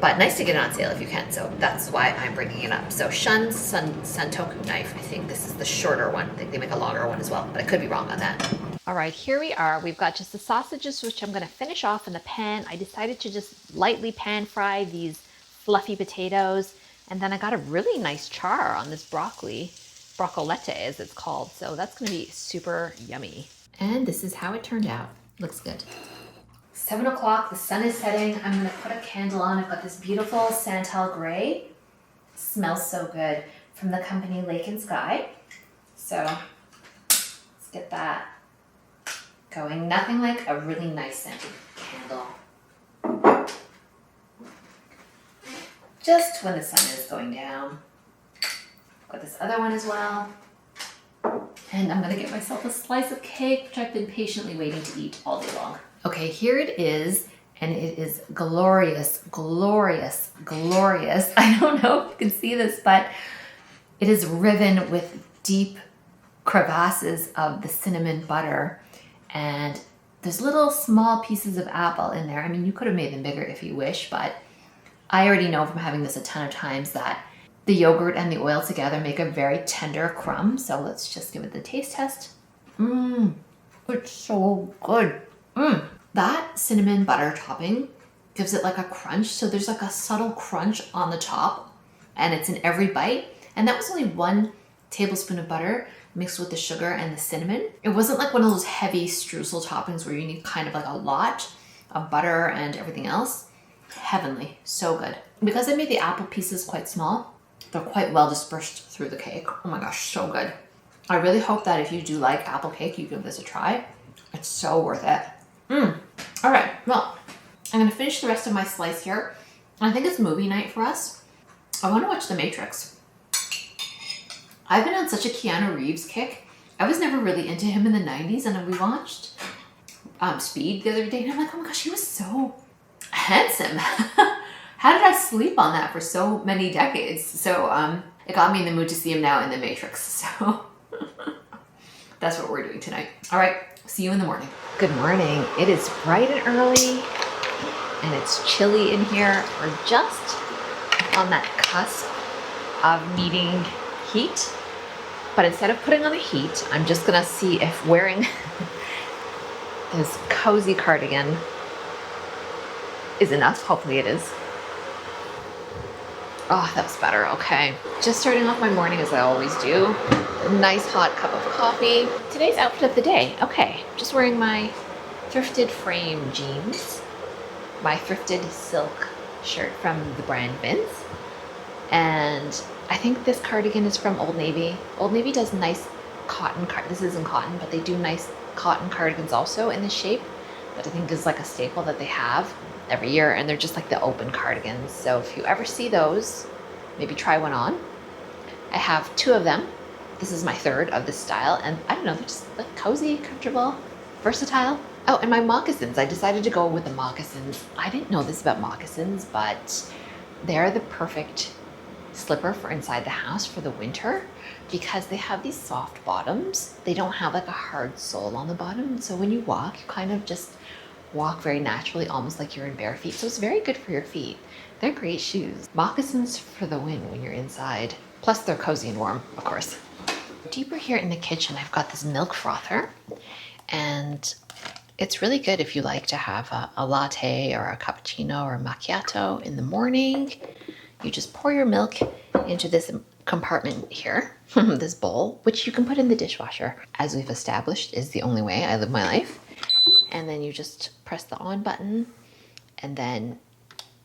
But nice to get it on sale if you can, so that's why I'm bringing it up. So Shun's Santoku knife, I think this is the shorter one. I think they make a longer one as well, but I could be wrong on that. All right, here we are. We've got just the sausages, which I'm gonna finish off in the pan. I decided to just lightly pan fry these fluffy potatoes, and then I got a really nice char on this broccolette as it's called. So that's gonna be super yummy. And this is how it turned out. Looks good. 7 o'clock, the sun is setting. I'm gonna put a candle on. I've got this beautiful Santal Gray. Smells so good, from the company Lake and Sky. So let's get that going. Nothing like a really nice scented candle. Just when the sun is going down. Got this other one as well. And I'm gonna get myself a slice of cake, which I've been patiently waiting to eat all day long. Okay, here it is, and it is glorious, glorious, glorious. I don't know if you can see this, but it is riven with deep crevasses of the cinnamon butter, and there's little small pieces of apple in there. I mean, you could have made them bigger if you wish, but I already know from having this a ton of times that the yogurt and the oil together make a very tender crumb. So let's just give it the taste test. It's so good. That cinnamon butter topping gives it like a crunch. So there's like a subtle crunch on the top, and it's in every bite. And that was only 1 tablespoon of butter mixed with the sugar and the cinnamon. It wasn't like one of those heavy streusel toppings where you need kind of like a lot of butter and everything else. Heavenly, so good. Because I made the apple pieces quite small, they're quite well dispersed through the cake. Oh my gosh, so good. I really hope that if you do like apple cake, you give this a try. It's so worth it. All right, well, I'm gonna finish the rest of my slice here. I think it's movie night for us. I wanna watch The Matrix. I've been on such a Keanu Reeves kick. I was never really into him in the 90s, and we watched Speed the other day, and I'm like, oh my gosh, he was so handsome. How did I sleep on that for so many decades? So it got me in the mood to see him now in The Matrix. So that's what we're doing tonight. All right, see you in the morning. Good morning. It is bright and early, and it's chilly in here. We're just on that cusp of needing heat. But instead of putting on the heat, I'm just gonna see if wearing this cozy cardigan is enough. Hopefully it is. Oh, that's better. Okay. Just starting off my morning as I always do. A nice hot cup of coffee. Today's outfit of the day. Okay. Just wearing my thrifted frame jeans, my thrifted silk shirt from the brand Vince, and I think this cardigan is from Old Navy. Old Navy does nice cotton, this isn't cotton, but they do nice cotton cardigans also in this shape that I think is like a staple that they have every year, and they're just like the open cardigans. So if you ever see those, maybe try one on. I have 2 of them. This is my 3rd of this style, and I don't know, they're just like cozy, comfortable, versatile. Oh, and my moccasins. I decided to go with the moccasins. I didn't know this about moccasins, but they're the perfect slipper for inside the house for the winter because they have these soft bottoms. They don't have like a hard sole on the bottom. So when you walk, you kind of just walk very naturally, almost like you're in bare feet. So it's very good for your feet. They're great shoes. Moccasins for the win when you're inside. Plus they're cozy and warm, of course. Deeper here in the kitchen, I've got this milk frother, and it's really good if you like to have a latte or a cappuccino or a macchiato in the morning. You just pour your milk into this compartment here, this bowl, which you can put in the dishwasher, as we've established is the only way I live my life. And then you just press the on button, and then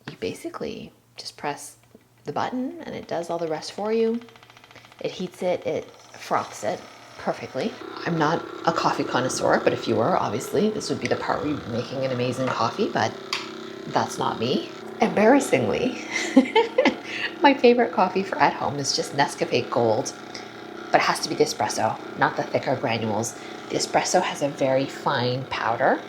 you basically just press the button and it does all the rest for you. It heats it, it froths it perfectly. I'm not a coffee connoisseur, but if you were, obviously, this would be the part where you'd be making an amazing coffee, but that's not me. Embarrassingly, my favorite coffee for at home is just Nescafe Gold, but it has to be the espresso, not the thicker granules. The espresso has a very fine powder,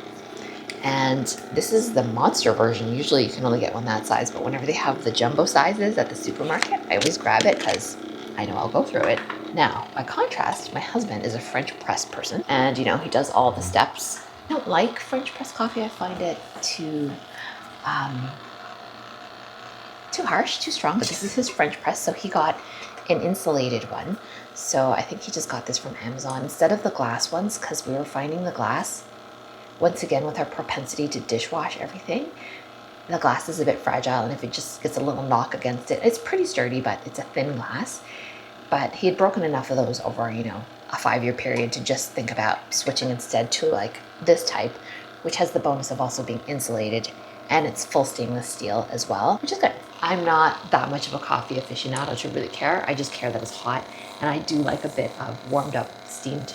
and this is the monster version. Usually you can only get one that size, but whenever they have the jumbo sizes at the supermarket, I always grab it because I know I'll go through it. Now, by contrast, my husband is a French press person, and you know, he does all the steps. I don't like French press coffee. I find it too harsh, too strong, but this is his French press, so he got an insulated one. So I think he just got this from Amazon instead of the glass ones, because we were finding the glass, once again, with our propensity to dishwash everything, the glass is a bit fragile, and if it just gets a little knock against it, it's pretty sturdy, but it's a thin glass. But he had broken enough of those over, you know, a 5-year period to just think about switching instead to like this type, which has the bonus of also being insulated, and it's full stainless steel as well, which is good. I'm not that much of a coffee aficionado to really care. I just care that it's hot, and I do like a bit of warmed up, steamed,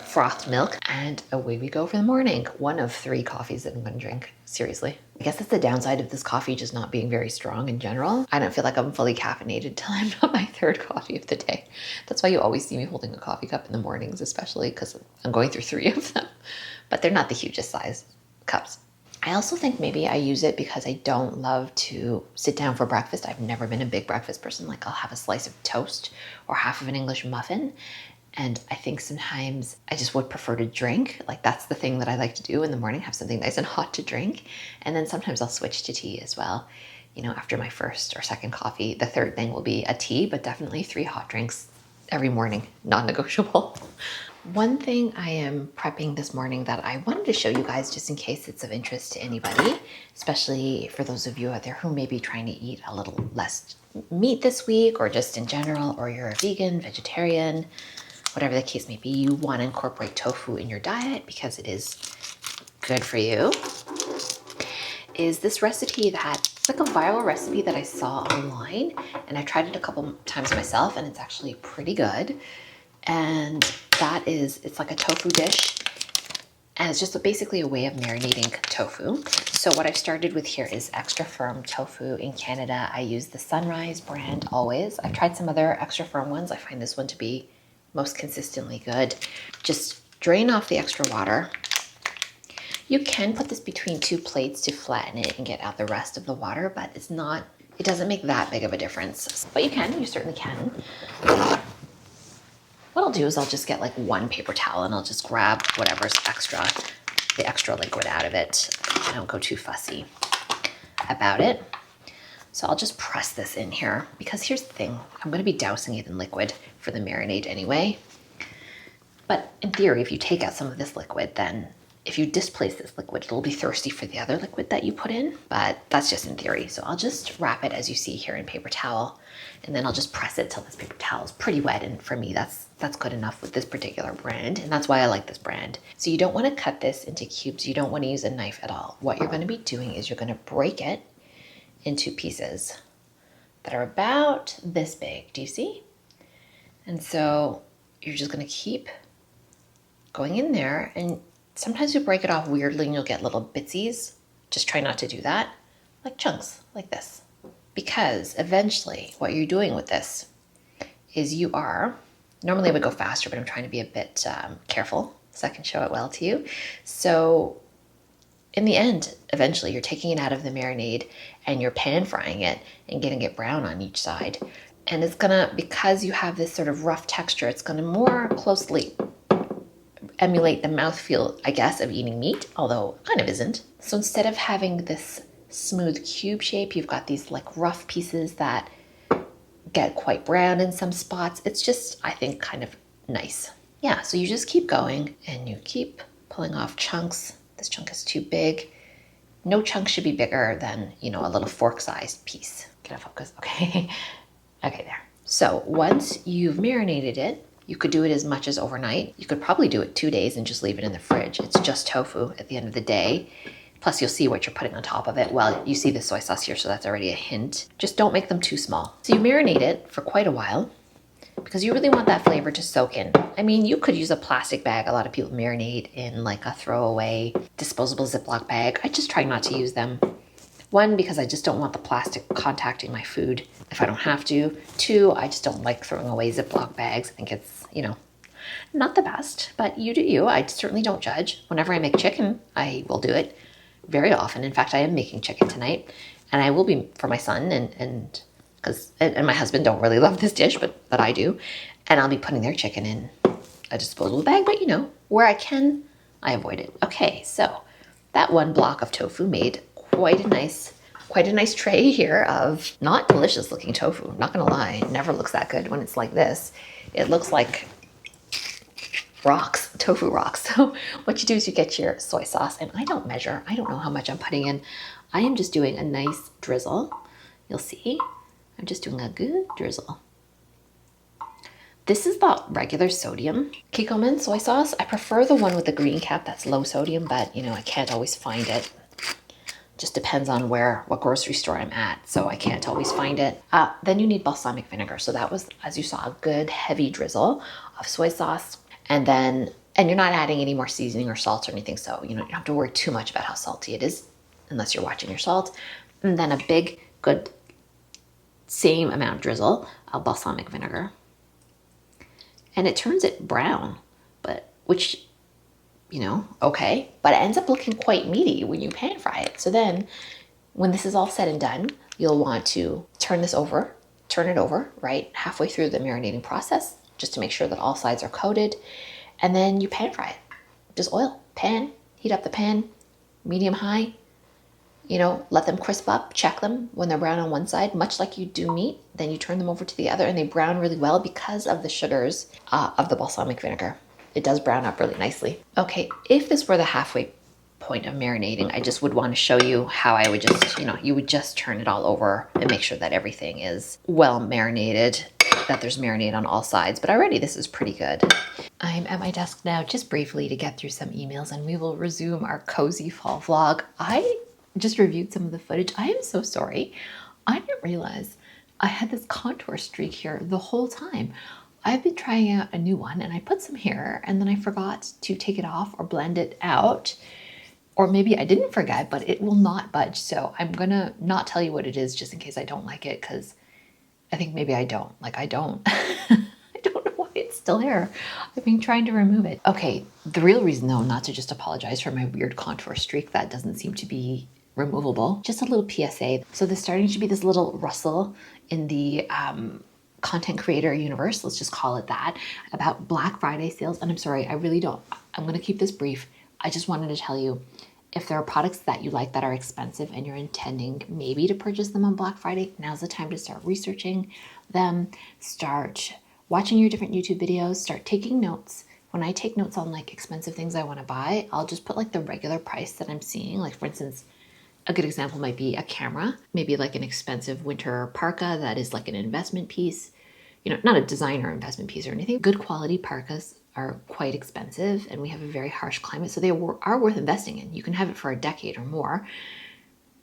frothed milk. And away we go for the morning. 1 of 3 coffees that I'm gonna drink, seriously. I guess that's the downside of this coffee just not being very strong in general. I don't feel like I'm fully caffeinated till I'm on my 3rd coffee of the day. That's why you always see me holding a coffee cup in the mornings, especially because I'm going through 3 of them. But they're not the hugest size cups. I also think maybe I use it because I don't love to sit down for breakfast. I've never been a big breakfast person. Like I'll have a slice of toast or half of an English muffin. And I think sometimes I just would prefer to drink. Like that's the thing that I like to do in the morning, have something nice and hot to drink. And then sometimes I'll switch to tea as well. You know, after my 1st or 2nd coffee, the 3rd thing will be a tea, but definitely 3 hot drinks every morning, non-negotiable. One thing I am prepping this morning that I wanted to show you guys just in case it's of interest to anybody, especially for those of you out there who may be trying to eat a little less meat this week or just in general, or you're a vegan, vegetarian, whatever the case may be, you want to incorporate tofu in your diet because it is good for you, is this recipe it's like a viral recipe that I saw online, and I tried it a couple times myself, and it's actually pretty good. And it's like a tofu dish, and it's just basically a way of marinating tofu. So what I've started with here is extra firm tofu. In Canada, I use the Sunrise brand always. I've tried some other extra firm ones. I find this one to be most consistently good. Just drain off the extra water. You can put this between 2 plates to flatten it and get out the rest of the water, but it doesn't make that big of a difference. But you certainly can. What I'll do is I'll just get like 1 paper towel and I'll just grab whatever's the extra liquid out of it. I don't go too fussy about it. So I'll just press this in here because here's the thing. I'm going to be dousing it in liquid for the marinade anyway. But in theory, if you take out some of this liquid, then if you displace this liquid, it'll be thirsty for the other liquid that you put in. But that's just in theory. So I'll just wrap it as you see here in paper towel. And then I'll just press it till this paper towel is pretty wet. And for me, that's good enough with this particular brand. And that's why I like this brand. So you don't want to cut this into cubes. You don't want to use a knife at all. What you're going to be doing is you're going to break it into pieces that are about this big. Do you see? And so you're just going to keep going in there. And sometimes you break it off weirdly and you'll get little bitsies. Just try not to do that. Like chunks, like this. Because eventually what you're doing with this is you are, normally I would go faster, but I'm trying to be a bit careful so I can show it well to you. So in the end, eventually you're taking it out of the marinade and you're pan frying it and getting it brown on each side. And it's gonna, because you have this sort of rough texture, it's gonna more closely emulate the mouthfeel, I guess, of eating meat, although it kind of isn't. So instead of having this smooth cube shape, you've got these like rough pieces that get quite brown in some spots. It's just, I think, kind of nice. Yeah, so you just keep going and you keep pulling off chunks. This chunk is too big. No chunk should be bigger than, a little fork-sized piece. Get a focus, okay. Okay, there. So once you've marinated it, you could do it as much as overnight. You could probably do it 2 days and just leave it in the fridge. It's just tofu at the end of the day. Plus you'll see what you're putting on top of it. Well, you see the soy sauce here, so that's already a hint. Just don't make them too small. So you marinate it for quite a while because you really want that flavor to soak in. I mean, you could use a plastic bag. A lot of people marinate in like a throwaway disposable Ziploc bag. I just try not to use them. One, because I just don't want the plastic contacting my food if I don't have to. Two, I just don't like throwing away Ziploc bags. I think it's, not the best, but you do you. I certainly don't judge. Whenever I make chicken, I will do it very often. In fact, I am making chicken tonight and I will be for my son and my husband don't really love this dish, but I do. And I'll be putting their chicken in a disposable bag, but where I can, I avoid it. Okay, so that one block of tofu made quite a nice tray here of not delicious looking tofu. Not gonna lie, it never looks that good when it's like this. It looks like rocks, tofu rocks. So what you do is you get your soy sauce, and I don't measure. I don't know how much I'm putting in. I am just doing a nice drizzle. You'll see, I'm just doing a good drizzle. This is the regular sodium Kikkoman soy sauce. I prefer the one with the green cap that's low sodium, but I can't always find it. Just depends on what grocery store I'm at, so I can't always find it. Then you need balsamic vinegar. So that was, as you saw, a good heavy drizzle of soy sauce. And you're not adding any more seasoning or salt or anything, so you don't have to worry too much about how salty it is, unless you're watching your salt. And then a big, good, same amount drizzle of balsamic vinegar. And it turns it brown, which, okay. But it ends up looking quite meaty when you pan fry it. So then, when this is all said and done, you'll want to turn it over, right, halfway through the marinating process, just to make sure that all sides are coated. And then you pan fry it. Just oil, pan, heat up the pan, medium high, let them crisp up, check them when they're brown on one side, much like you do meat. Then you turn them over to the other and they brown really well because of the sugars of the balsamic vinegar. It does brown up really nicely. Okay, if this were the halfway point of marinating, I just would want to show you how I would just, you would just turn it all over and make sure that everything is well marinated, that there's marinade on all sides. But already this is pretty good. I'm at my desk now just briefly to get through some emails and we will resume our cozy fall vlog. I just reviewed some of the footage. I am so sorry. I didn't realize I had this contour streak here the whole time. I've been trying out a new one and I put some here and then I forgot to take it off or blend it out. Or maybe I didn't forget, but it will not budge. So I'm gonna not tell you what it is just in case I don't like it, because I think maybe I don't. I don't. I don't know why it's still there. I've been trying to remove it. Okay, the real reason though, not to just apologize for my weird contour streak that doesn't seem to be removable, just a little PSA. So there's starting to be this little rustle in the content creator universe, let's just call it that, about Black Friday sales. And I'm sorry, I really don't. I'm gonna keep this brief. I just wanted to tell you, If there are products that you like that are expensive and you're intending maybe to purchase them on Black Friday, now's the time to start researching them, start watching your different YouTube videos, start taking notes. When I take notes on like expensive things I want to buy, I'll just put like the regular price that I'm seeing. Like for instance, a good example might be a camera, maybe like an expensive winter parka that is like an investment piece, not a designer investment piece or anything. Good quality parkas are quite expensive and we have a very harsh climate, so they are worth investing in. You can have it for a decade or more,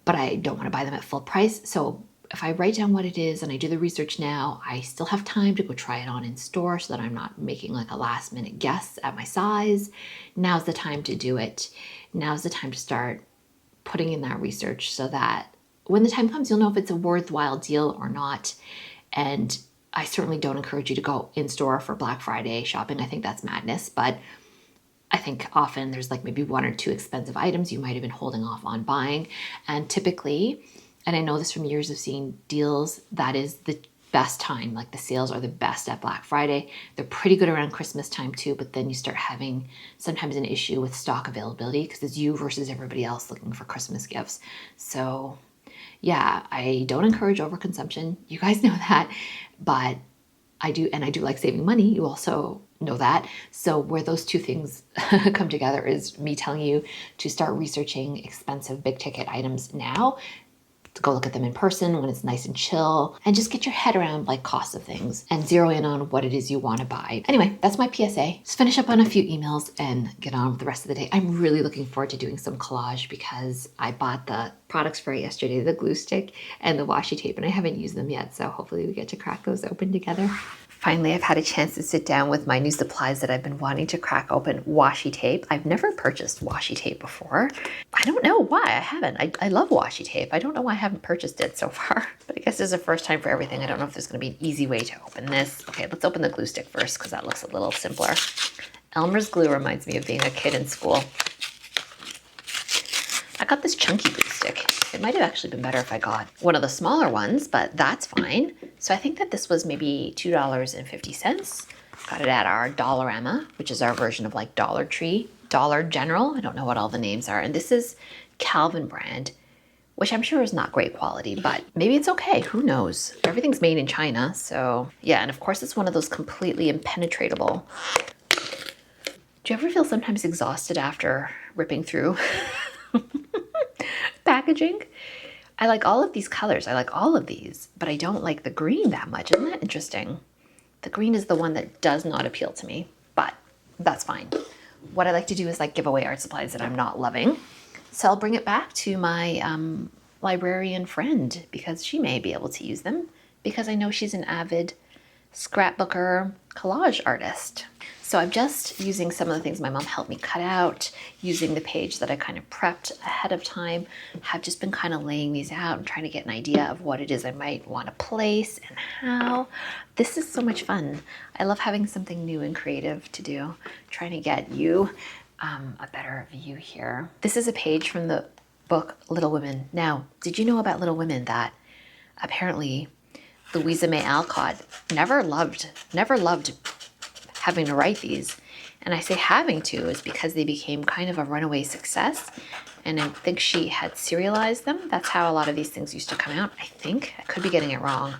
but I don't want to buy them at full price. So if I write down what it is and I do the research now, I still have time to go try it on in store so that I'm not making like a last minute guess at my size. Now's the time to do it. Now's the time to start putting in that research so that when the time comes, you'll know if it's a worthwhile deal or not. And I certainly don't encourage you to go in store for Black Friday shopping. I think that's madness, but I think often there's like maybe one or two expensive items you might have been holding off on buying. And typically, and I know this from years of seeing deals, that is the best time. Like the sales are the best at Black Friday. They're pretty good around Christmas time too, but then you start having sometimes an issue with stock availability because it's you versus everybody else looking for Christmas gifts. So yeah, I don't encourage overconsumption. You guys know that, but I do like saving money. You also know that. So where those two things come together is me telling you to start researching expensive big ticket items now, to go look at them in person when it's nice and chill, and just get your head around like costs of things and zero in on what it is you want to buy. Anyway, that's my PSA. Just finish up on a few emails and get on with the rest of the day. I'm really looking forward to doing some collage because I bought the products for it yesterday, the glue stick and the washi tape, and I haven't used them yet. So hopefully we get to crack those open together. Finally, I've had a chance to sit down with my new supplies that I've been wanting to crack open, washi tape. I've never purchased washi tape before. I don't know why I haven't. I love washi tape. I don't know why I haven't purchased it so far, but I guess this is a first time for everything. I don't know if there's gonna be an easy way to open this. Okay, let's open the glue stick first because that looks a little simpler. Elmer's glue reminds me of being a kid in school. I got this chunky glue stick. It might have actually been better if I got one of the smaller ones, but that's fine. So I think that this was maybe $2.50. Got it at our Dollarama, which is our version of like Dollar Tree, Dollar General. I don't know what all the names are. And this is Calvin brand, which I'm sure is not great quality, but maybe it's okay. Who knows? Everything's made in China. So yeah, and of course it's one of those completely impenetrable. Do you ever feel sometimes exhausted after ripping through packaging? I like all of these colors. I like all of these, but I don't like the green that much. Isn't that interesting? The green is the one that does not appeal to me, but that's fine. What I like to do is like give away art supplies that I'm not loving. So I'll bring it back to my librarian friend because she may be able to use them because I know she's an avid scrapbooker collage artist. So I'm just using some of the things my mom helped me cut out, using the page that I kind of prepped ahead of time, have just been kind of laying these out and trying to get an idea of what it is I might want to place and how. This is so much fun. I love having something new and creative to do, trying to get you a better view here. This is a page from the book Little Women. Now, did you know about Little Women that apparently Louisa May Alcott never loved having to write these? And I say having to is because they became kind of a runaway success. And I think she had serialized them. That's how a lot of these things used to come out. I think. I could be getting it wrong.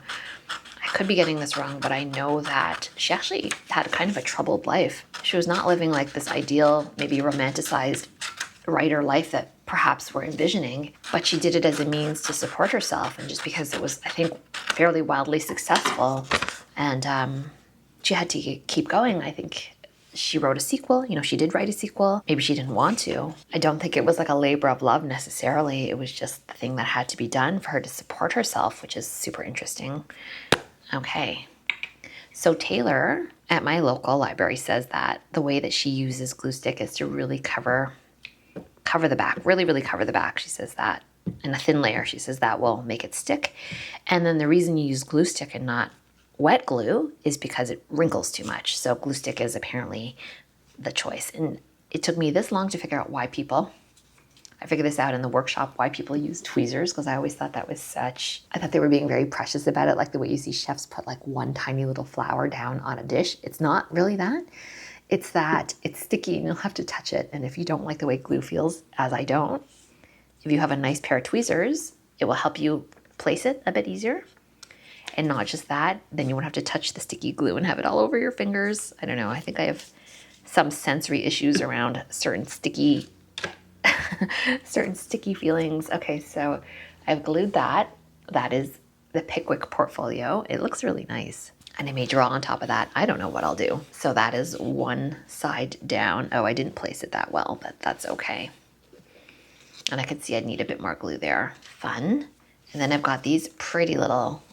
I could be getting this wrong, but I know that she actually had kind of a troubled life. She was not living like this ideal, maybe romanticized writer life that perhaps we're envisioning, but she did it as a means to support herself. And just because it was, I think, fairly wildly successful, and she had to keep going. I think she wrote a sequel. She did write a sequel. Maybe she didn't want to. I don't think it was like a labor of love necessarily. It was just the thing that had to be done for her to support herself, which is super interesting. Okay. So Taylor at my local library says that the way that she uses glue stick is to really cover the back, really cover the back. She says that in a thin layer. She says that will make it stick. And then the reason you use glue stick and not wet glue is because it wrinkles too much. So glue stick is apparently the choice. And it took me this long to figure out I figured this out in the workshop, why people use tweezers, because I always thought that was I thought they were being very precious about it, like the way you see chefs put like one tiny little flower down on a dish. It's not really that. It's that it's sticky and you'll have to touch it. And if you don't like the way glue feels, as I don't, if you have a nice pair of tweezers, it will help you place it a bit easier. And not just that, then you won't have to touch the sticky glue and have it all over your fingers. I don't know, I think I have some sensory issues around certain sticky feelings. Okay, so I've glued that. That is the Pickwick portfolio. It looks really nice. And I may draw on top of that. I don't know what I'll do. So that is one side down. Oh, I didn't place it that well, but that's okay. And I could see I'd need a bit more glue there. Fun. And then I've got these pretty little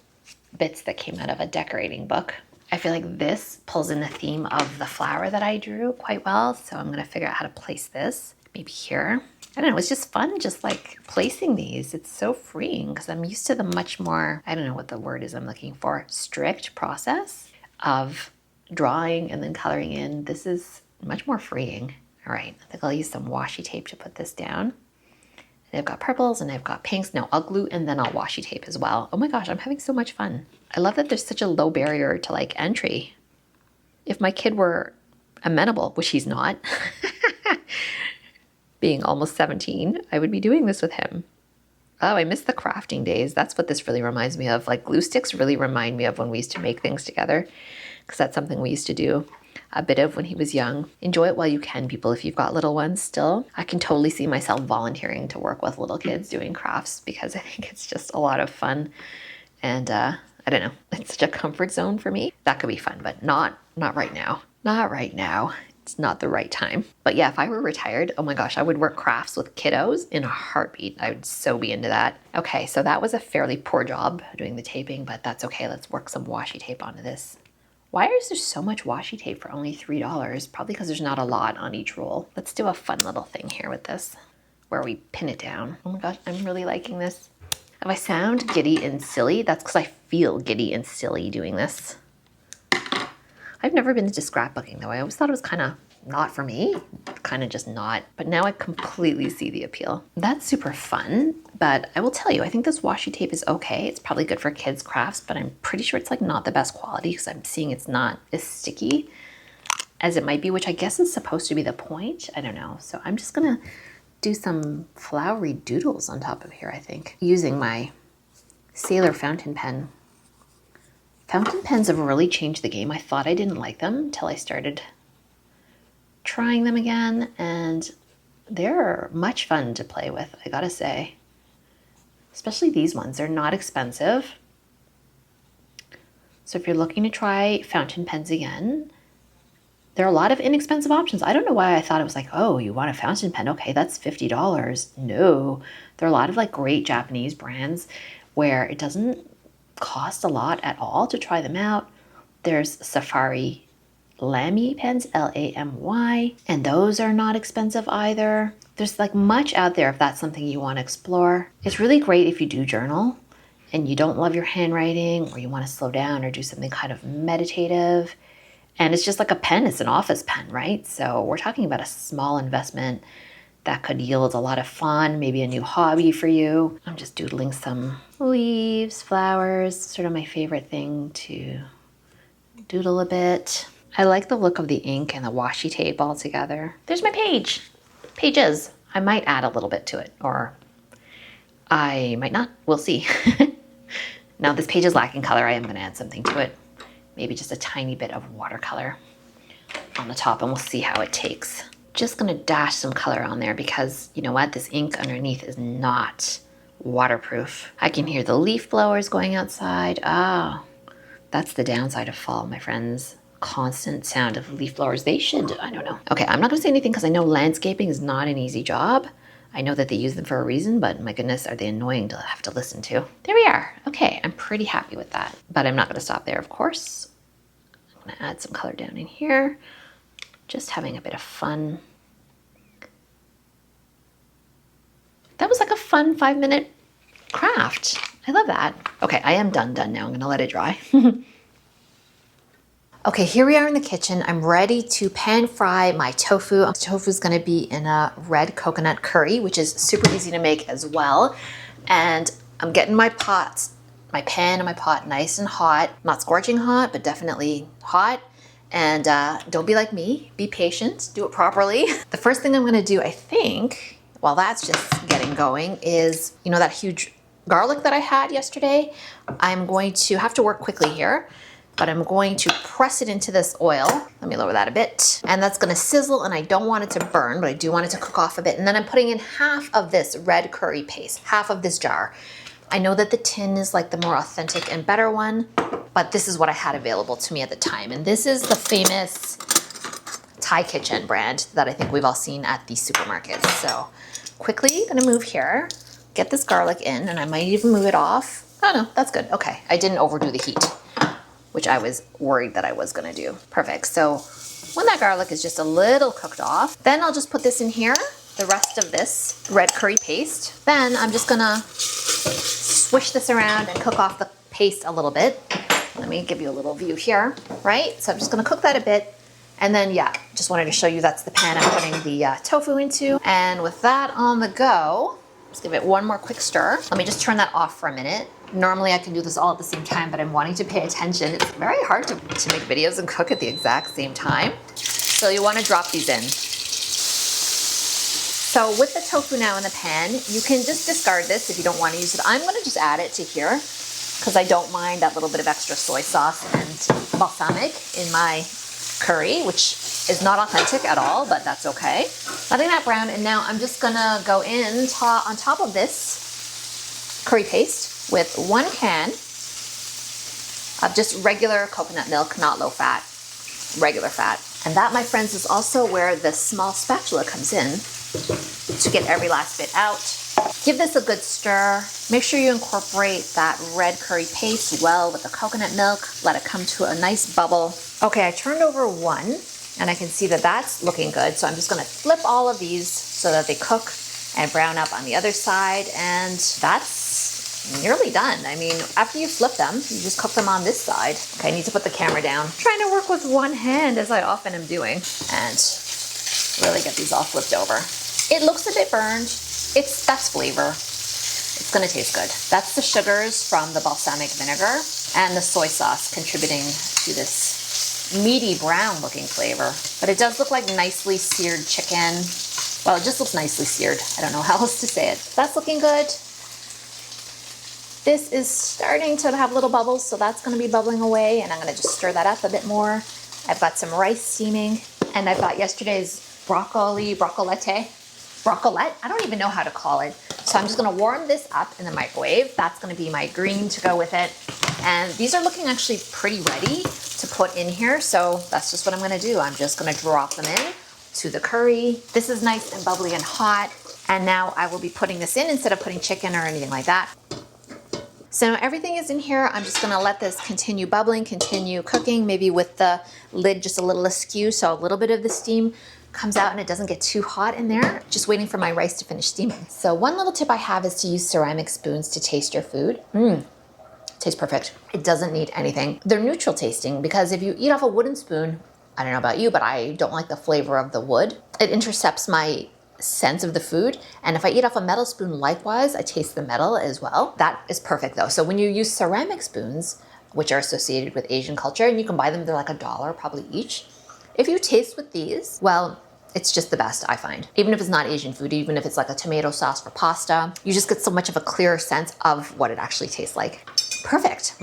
bits that came out of a decorating book. I feel like this pulls in the theme of the flower that I drew quite well. So I'm gonna figure out how to place this. Maybe here. I don't know, it's just fun just like placing these. It's so freeing because I'm used to the much more, I don't know what the word is I'm looking for, strict process of drawing and then coloring in. This is much more freeing. All right, I think I'll use some washi tape to put this down. And I've got purples and I've got pinks. Now I'll glue and then I'll washi tape as well. Oh my gosh, I'm having so much fun. I love that there's such a low barrier to like entry. If my kid were amenable, which he's not, being almost 17, I would be doing this with him. Oh, I miss the crafting days. That's what this really reminds me of. Like glue sticks really remind me of when we used to make things together, because that's something we used to do a bit of when he was young. Enjoy it while you can, people. If you've got little ones still, I can totally see myself volunteering to work with little kids doing crafts because I think it's just a lot of fun. And I don't know, it's such a comfort zone for me. That could be fun, but not right now. Not right now. It's not the right time. But yeah, if I were retired, oh my gosh, I would work crafts with kiddos in a heartbeat. I would so be into that. Okay, so that was a fairly poor job doing the taping, but that's okay. Let's work some washi tape onto this. Why is there so much washi tape for only $3? Probably because there's not a lot on each roll. Let's do a fun little thing here with this, where we pin it down. Oh my gosh, I'm really liking this. If I sound giddy and silly, that's because I feel giddy and silly doing this. I've never been into scrapbooking though. I always thought it was kind of not for me, kind of just not. But now I completely see the appeal. That's super fun, but I will tell you, I think this washi tape is okay. It's probably good for kids' crafts, but I'm pretty sure it's like not the best quality because I'm seeing it's not as sticky as it might be, which I guess is supposed to be the point. I don't know. So I'm just gonna do some flowery doodles on top of here, I think, using my Sailor fountain pen. Fountain pens have really changed the game. I thought I didn't like them until I started trying them again, and they're much fun to play with, I gotta say. Especially these ones, they're not expensive. So if you're looking to try fountain pens again, there are a lot of inexpensive options. I don't know why I thought it was like, oh, you want a fountain pen? Okay, that's $50. No, there are a lot of like great Japanese brands where it doesn't cost a lot at all to try them out. There's Safari Lamy pens, Lamy, and those are not expensive either. There's like much out there if that's something you want to explore. It's really great if you do journal and you don't love your handwriting, or you want to slow down or do something kind of meditative. And it's just like a pen, it's an office pen, right? So we're talking about a small investment that could yield a lot of fun, maybe a new hobby for you. I'm just doodling some leaves, flowers, sort of my favorite thing to doodle a bit. I like the look of the ink and the washi tape all together. There's my page. Pages. I might add a little bit to it, or I might not. We'll see. Now this page is lacking color. I am gonna add something to it. Maybe just a tiny bit of watercolor on the top, and we'll see how it takes. Just gonna dash some color on there because you know what? This ink underneath is not waterproof. I can hear the leaf blowers going outside. Oh, that's the downside of fall, my friends. Constant sound of leaf blowers. They should, I don't know. Okay, I'm not gonna say anything because I know landscaping is not an easy job. I know that they use them for a reason, but my goodness, are they annoying to have to listen to. There we are. Okay, I'm pretty happy with that. But I'm not gonna stop there, of course. I'm gonna add some color down in here. Just having a bit of fun. That was like a fun 5-minute craft. I love that. Okay, I am done now. I'm gonna let it dry. Okay, here we are in the kitchen. I'm ready to pan fry my tofu. Tofu is gonna be in a red coconut curry, which is super easy to make as well. And I'm getting my pan and my pot nice and hot. Not scorching hot, but definitely hot. And don't be like me, be patient, do it properly. The first thing I'm gonna do, I think, while that's just getting going, is, you know, that huge garlic that I had yesterday? I'm going to have to work quickly here, but I'm going to press it into this oil. Let me lower that a bit. And that's gonna sizzle, and I don't want it to burn, but I do want it to cook off a bit. And then I'm putting in half of this red curry paste, half of this jar. I know that the tin is like the more authentic and better one, but this is what I had available to me at the time. And this is the famous Thai Kitchen brand that I think we've all seen at the supermarkets. So quickly gonna move here, get this garlic in, and I might even move it off. Oh no, that's good. Okay, I didn't overdo the heat, which I was worried that I was gonna do. Perfect. So when that garlic is just a little cooked off, then I'll just put this in here, the rest of this red curry paste. Then I'm just gonna swish this around and cook off the paste a little bit. Let me give you a little view here, right? So I'm just gonna cook that a bit. And then, yeah, just wanted to show you that's the pan I'm putting the tofu into. And with that on the go, let's give it one more quick stir. Let me just turn that off for a minute. Normally I can do this all at the same time, but I'm wanting to pay attention. It's very hard to make videos and cook at the exact same time. So you wanna drop these in. So with the tofu now in the pan, you can just discard this if you don't want to use it. I'm gonna just add it to here because I don't mind that little bit of extra soy sauce and balsamic in my curry, which is not authentic at all, but that's okay. Letting that brown, and now I'm just gonna go in on top of this curry paste with 1 can of just regular coconut milk, not low fat, regular fat. And that, my friends, is also where the small spatula comes in to get every last bit out. Give this a good stir. Make sure you incorporate that red curry paste well with the coconut milk. Let it come to a nice bubble. Okay, I turned over one, and I can see that that's looking good. So I'm just gonna flip all of these so that they cook and brown up on the other side, and that's nearly done. I mean, after you flip them, you just cook them on this side. Okay, I need to put the camera down. I'm trying to work with one hand, as I often am doing, and really get these all flipped over. It looks a bit burned. That's flavor. It's gonna taste good. That's the sugars from the balsamic vinegar and the soy sauce contributing to this meaty brown looking flavor. But it does look like nicely seared chicken. Well, it just looks nicely seared. I don't know how else to say it. That's looking good. This is starting to have little bubbles, so that's gonna be bubbling away, and I'm gonna just stir that up a bit more. I've got some rice steaming, and I've got yesterday's broccolette. I don't even know how to call it. So I'm just gonna warm this up in the microwave. That's gonna be my green to go with it. And these are looking actually pretty ready to put in here. So that's just what I'm gonna do. I'm just gonna drop them in to the curry. This is nice and bubbly and hot. And now I will be putting this in instead of putting chicken or anything like that. So now everything is in here. I'm just gonna let this continue bubbling, continue cooking, maybe with the lid just a little askew, so a little bit of the steam comes out and it doesn't get too hot in there. Just waiting for my rice to finish steaming. So one little tip I have is to use ceramic spoons to taste your food. Tastes perfect. It doesn't need anything. They're neutral tasting because if you eat off a wooden spoon, I don't know about you, but I don't like the flavor of the wood. It intercepts my sense of the food. And if I eat off a metal spoon, likewise, I taste the metal as well. That is perfect though. So when you use ceramic spoons, which are associated with Asian culture, and you can buy them, they're like $1 probably each. If you taste with these, well, it's just the best, I find. Even if it's not Asian food, even if it's like a tomato sauce for pasta, you just get so much of a clearer sense of what it actually tastes like. Perfect.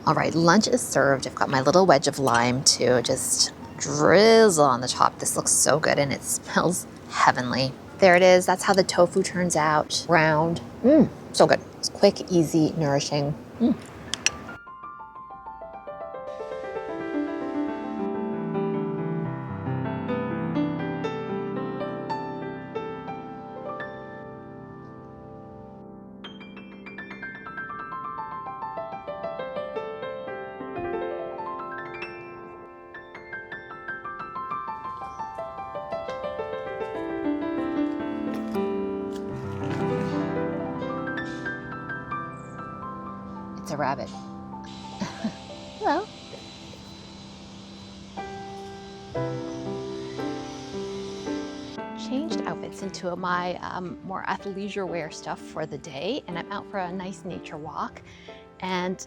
All right, lunch is served. I've got my little wedge of lime to just drizzle on the top. This looks so good and it smells heavenly. There it is. That's how the tofu turns out. Round. So good. It's quick, easy, nourishing. It's a rabbit. Hello. Changed outfits into my more athleisure wear stuff for the day, and I'm out for a nice nature walk. And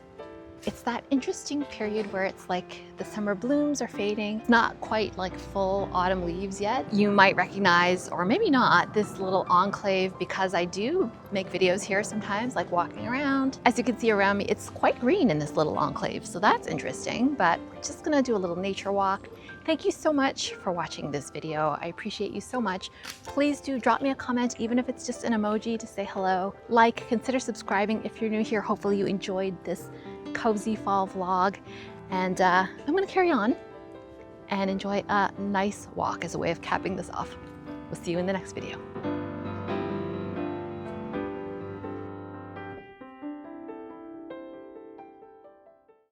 It's that interesting period where it's like the summer blooms are fading. It's not quite like full autumn leaves yet. You might recognize, or maybe not, this little enclave because I do make videos here sometimes, like walking around. As you can see around me, it's quite green in this little enclave, so that's interesting, but we're just gonna do a little nature walk. Thank you so much for watching this video. I appreciate you so much. Please do drop me a comment, even if it's just an emoji to say hello. Like, consider subscribing if you're new here. Hopefully you enjoyed this cozy fall vlog, and I'm gonna carry on and enjoy a nice walk as a way of capping this off. We'll see you in the next video.